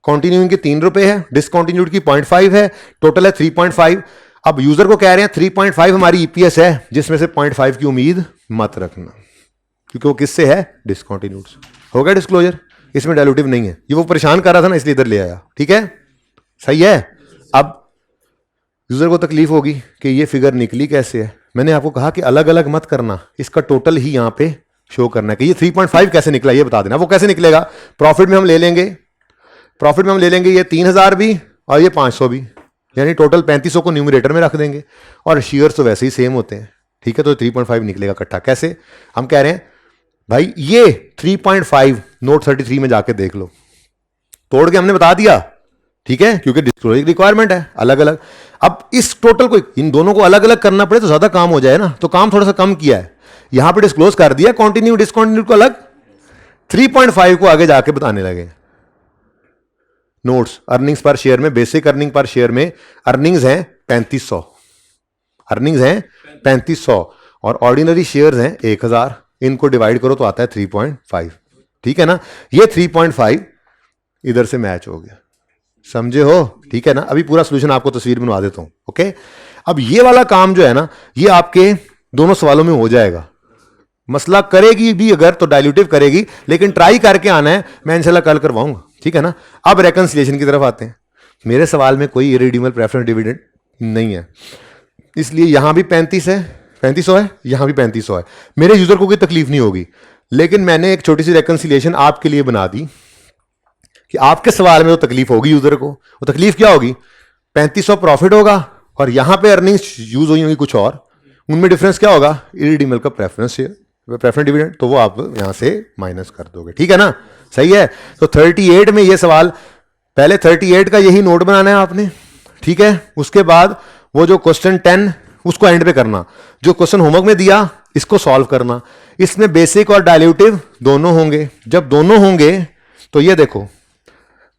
कॉन्टिन्यूइंग की 3 रुपए है, डिसकॉन्टिन्यूड की 0.5 है, टोटल है 3.5। अब यूजर को कह रहे हैं 3.5 हमारी ईपीएस है, जिसमें से 0.5 की उम्मीद मत रखना क्योंकि वो किससे है डिसकॉन्टिन्यूड से। हो गया डिस्क्लोजर, इसमें डाइल्यूटिव नहीं है। ये वो परेशान कर रहा था ना इसलिए इधर ले आया, ठीक है सही है। अब यूजर को तकलीफ होगी कि ये फिगर निकली कैसे है, मैंने आपको कहा कि अलग अलग मत करना, इसका टोटल ही यहां पे शो करना है कि ये 3.5 कैसे निकला ये बता देना। वो कैसे निकलेगा, प्रॉफिट में हम ले लेंगे, प्रॉफिट में हम ले लेंगे ये 3000 भी और ये 500 भी, यानी टोटल 3500 को न्यूमरेटर में रख देंगे और शेयर्स तो वैसे ही सेम होते हैं, ठीक है। तो 3.5 निकलेगा इकट्ठा। कैसे, हम कह रहे हैं भाई ये 3.5 नोट 33 में जाके देख लो, तोड़ के हमने बता दिया, ठीक है, क्योंकि डिस्क्लोजर रिक्वायरमेंट है अलग अलग। अब इस टोटल को इन दोनों को अलग अलग करना पड़े तो ज्यादा काम हो जाए ना, तो काम थोड़ा सा कम किया है, यहां पे डिस्क्लोज कर दिया कॉन्टिन्यू डिसकॉन्टिन्यू को अलग, 3.5 को आगे जाके बताने लगे। नोट्स अर्निंग्स पर शेयर में, बेसिक अर्निंग पर शेयर में अर्निंग्स हैं 3500, अर्निंग्स हैं 3500 और ऑर्डिनरी शेयर्स हैं 1000, इनको डिवाइड करो तो आता है 3.5, ठीक है ना। ये 3.5 इधर से मैच हो गया, समझे हो, ठीक है ना। अभी पूरा सोल्यूशन आपको तस्वीर बनवा देता हूं, ओके। अब ये वाला काम जो है ना ये आपके दोनों सवालों में हो जाएगा। मसला करेगी भी अगर तो डाइल्यूटिव करेगी, लेकिन ट्राई करके आना है, मैं इंशाल्लाह कल करवाऊंगा, ठीक है ना। अब रेकंसिलिएशन की तरफ आते हैं। मेरे सवाल में कोई इरिडीमेबल प्रेफरेंस डिविडेंड नहीं है, इसलिए यहाँ भी 3500 है, यहाँ भी 3500 है। मेरे यूजर को कोई तकलीफ नहीं होगी। लेकिन मैंने एक छोटी सी रेकन्सिलिएशन आपके लिए बना दी कि आपके सवाल में तो तकलीफ होगी यूजर को। वो तकलीफ क्या होगी? 3500 प्रॉफिट होगा और यहां पे अर्निंग्स यूज हुई होंगी कुछ और, उनमें डिफरेंस क्या होगा? इरिडीमेबल का प्रेफरेंस डिविडेंड, तो वो आप यहां से माइनस कर दोगे। ठीक है ना? सही है। तो 38 में ये सवाल, पहले 38 का यही नोट बनाना है आपने। ठीक है, उसके बाद वो जो क्वेश्चन 10 उसको एंड पे करना, जो क्वेश्चन होमवर्क में दिया इसको सॉल्व करना। इसमें बेसिक और डायल्यूटिव दोनों होंगे। जब दोनों होंगे तो ये देखो,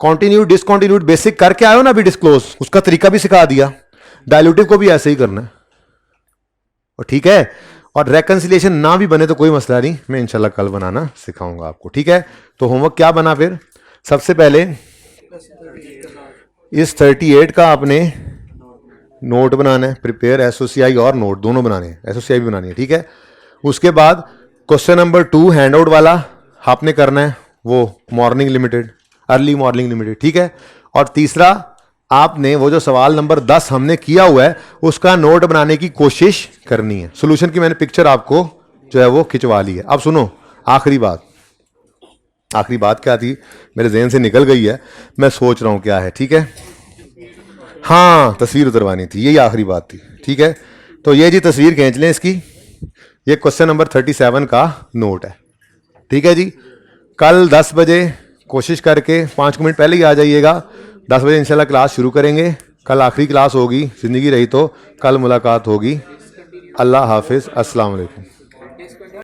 कॉन्टिन्यूड डिसकॉन्टिन्यूड बेसिक करके आयो ना अभी डिस्क्लोज, उसका तरीका भी सिखा दिया। डायल्यूटिव को भी ऐसे ही करना है। और ठीक है, और रेकन्सिलिएशन ना भी बने तो कोई मसला नहीं, मैं इंशाल्लाह कल बनाना सिखाऊंगा आपको। ठीक है, तो होमवर्क क्या बना फिर? सबसे पहले इस 38 का आपने नोट बनाना है, प्रिपेयर एसओसीआई और नोट दोनों बनाने हैं, एसओसीआई भी बनानी है। ठीक है, उसके बाद क्वेश्चन नंबर 2 हैंडआउट वाला आपने करना है, वो morning limited, early morning limited. ठीक है, और तीसरा आपने वो जो सवाल नंबर 10 हमने किया हुआ है उसका नोट बनाने की कोशिश करनी है। सॉल्यूशन की मैंने पिक्चर आपको जो है वो खिंचवा ली है। अब सुनो, आखिरी बात क्या थी, मेरे जहन से निकल गई है, मैं सोच रहा हूं क्या है। ठीक है, हाँ, तस्वीर उतरवानी थी, यही आखिरी बात थी। ठीक है, तो ये जी तस्वीर खींच लें इसकी, ये क्वेश्चन नंबर 37 का नोट है। ठीक है जी, कल 10 बजे कोशिश करके 5 मिनट पहले ही आ जाइएगा। 10 बजे इंशाल्लाह क्लास शुरू करेंगे। कल आखिरी क्लास होगी, जिंदगी रही तो कल मुलाकात होगी। अल्लाह हाफिज़, अस्सलाम वालेकुम।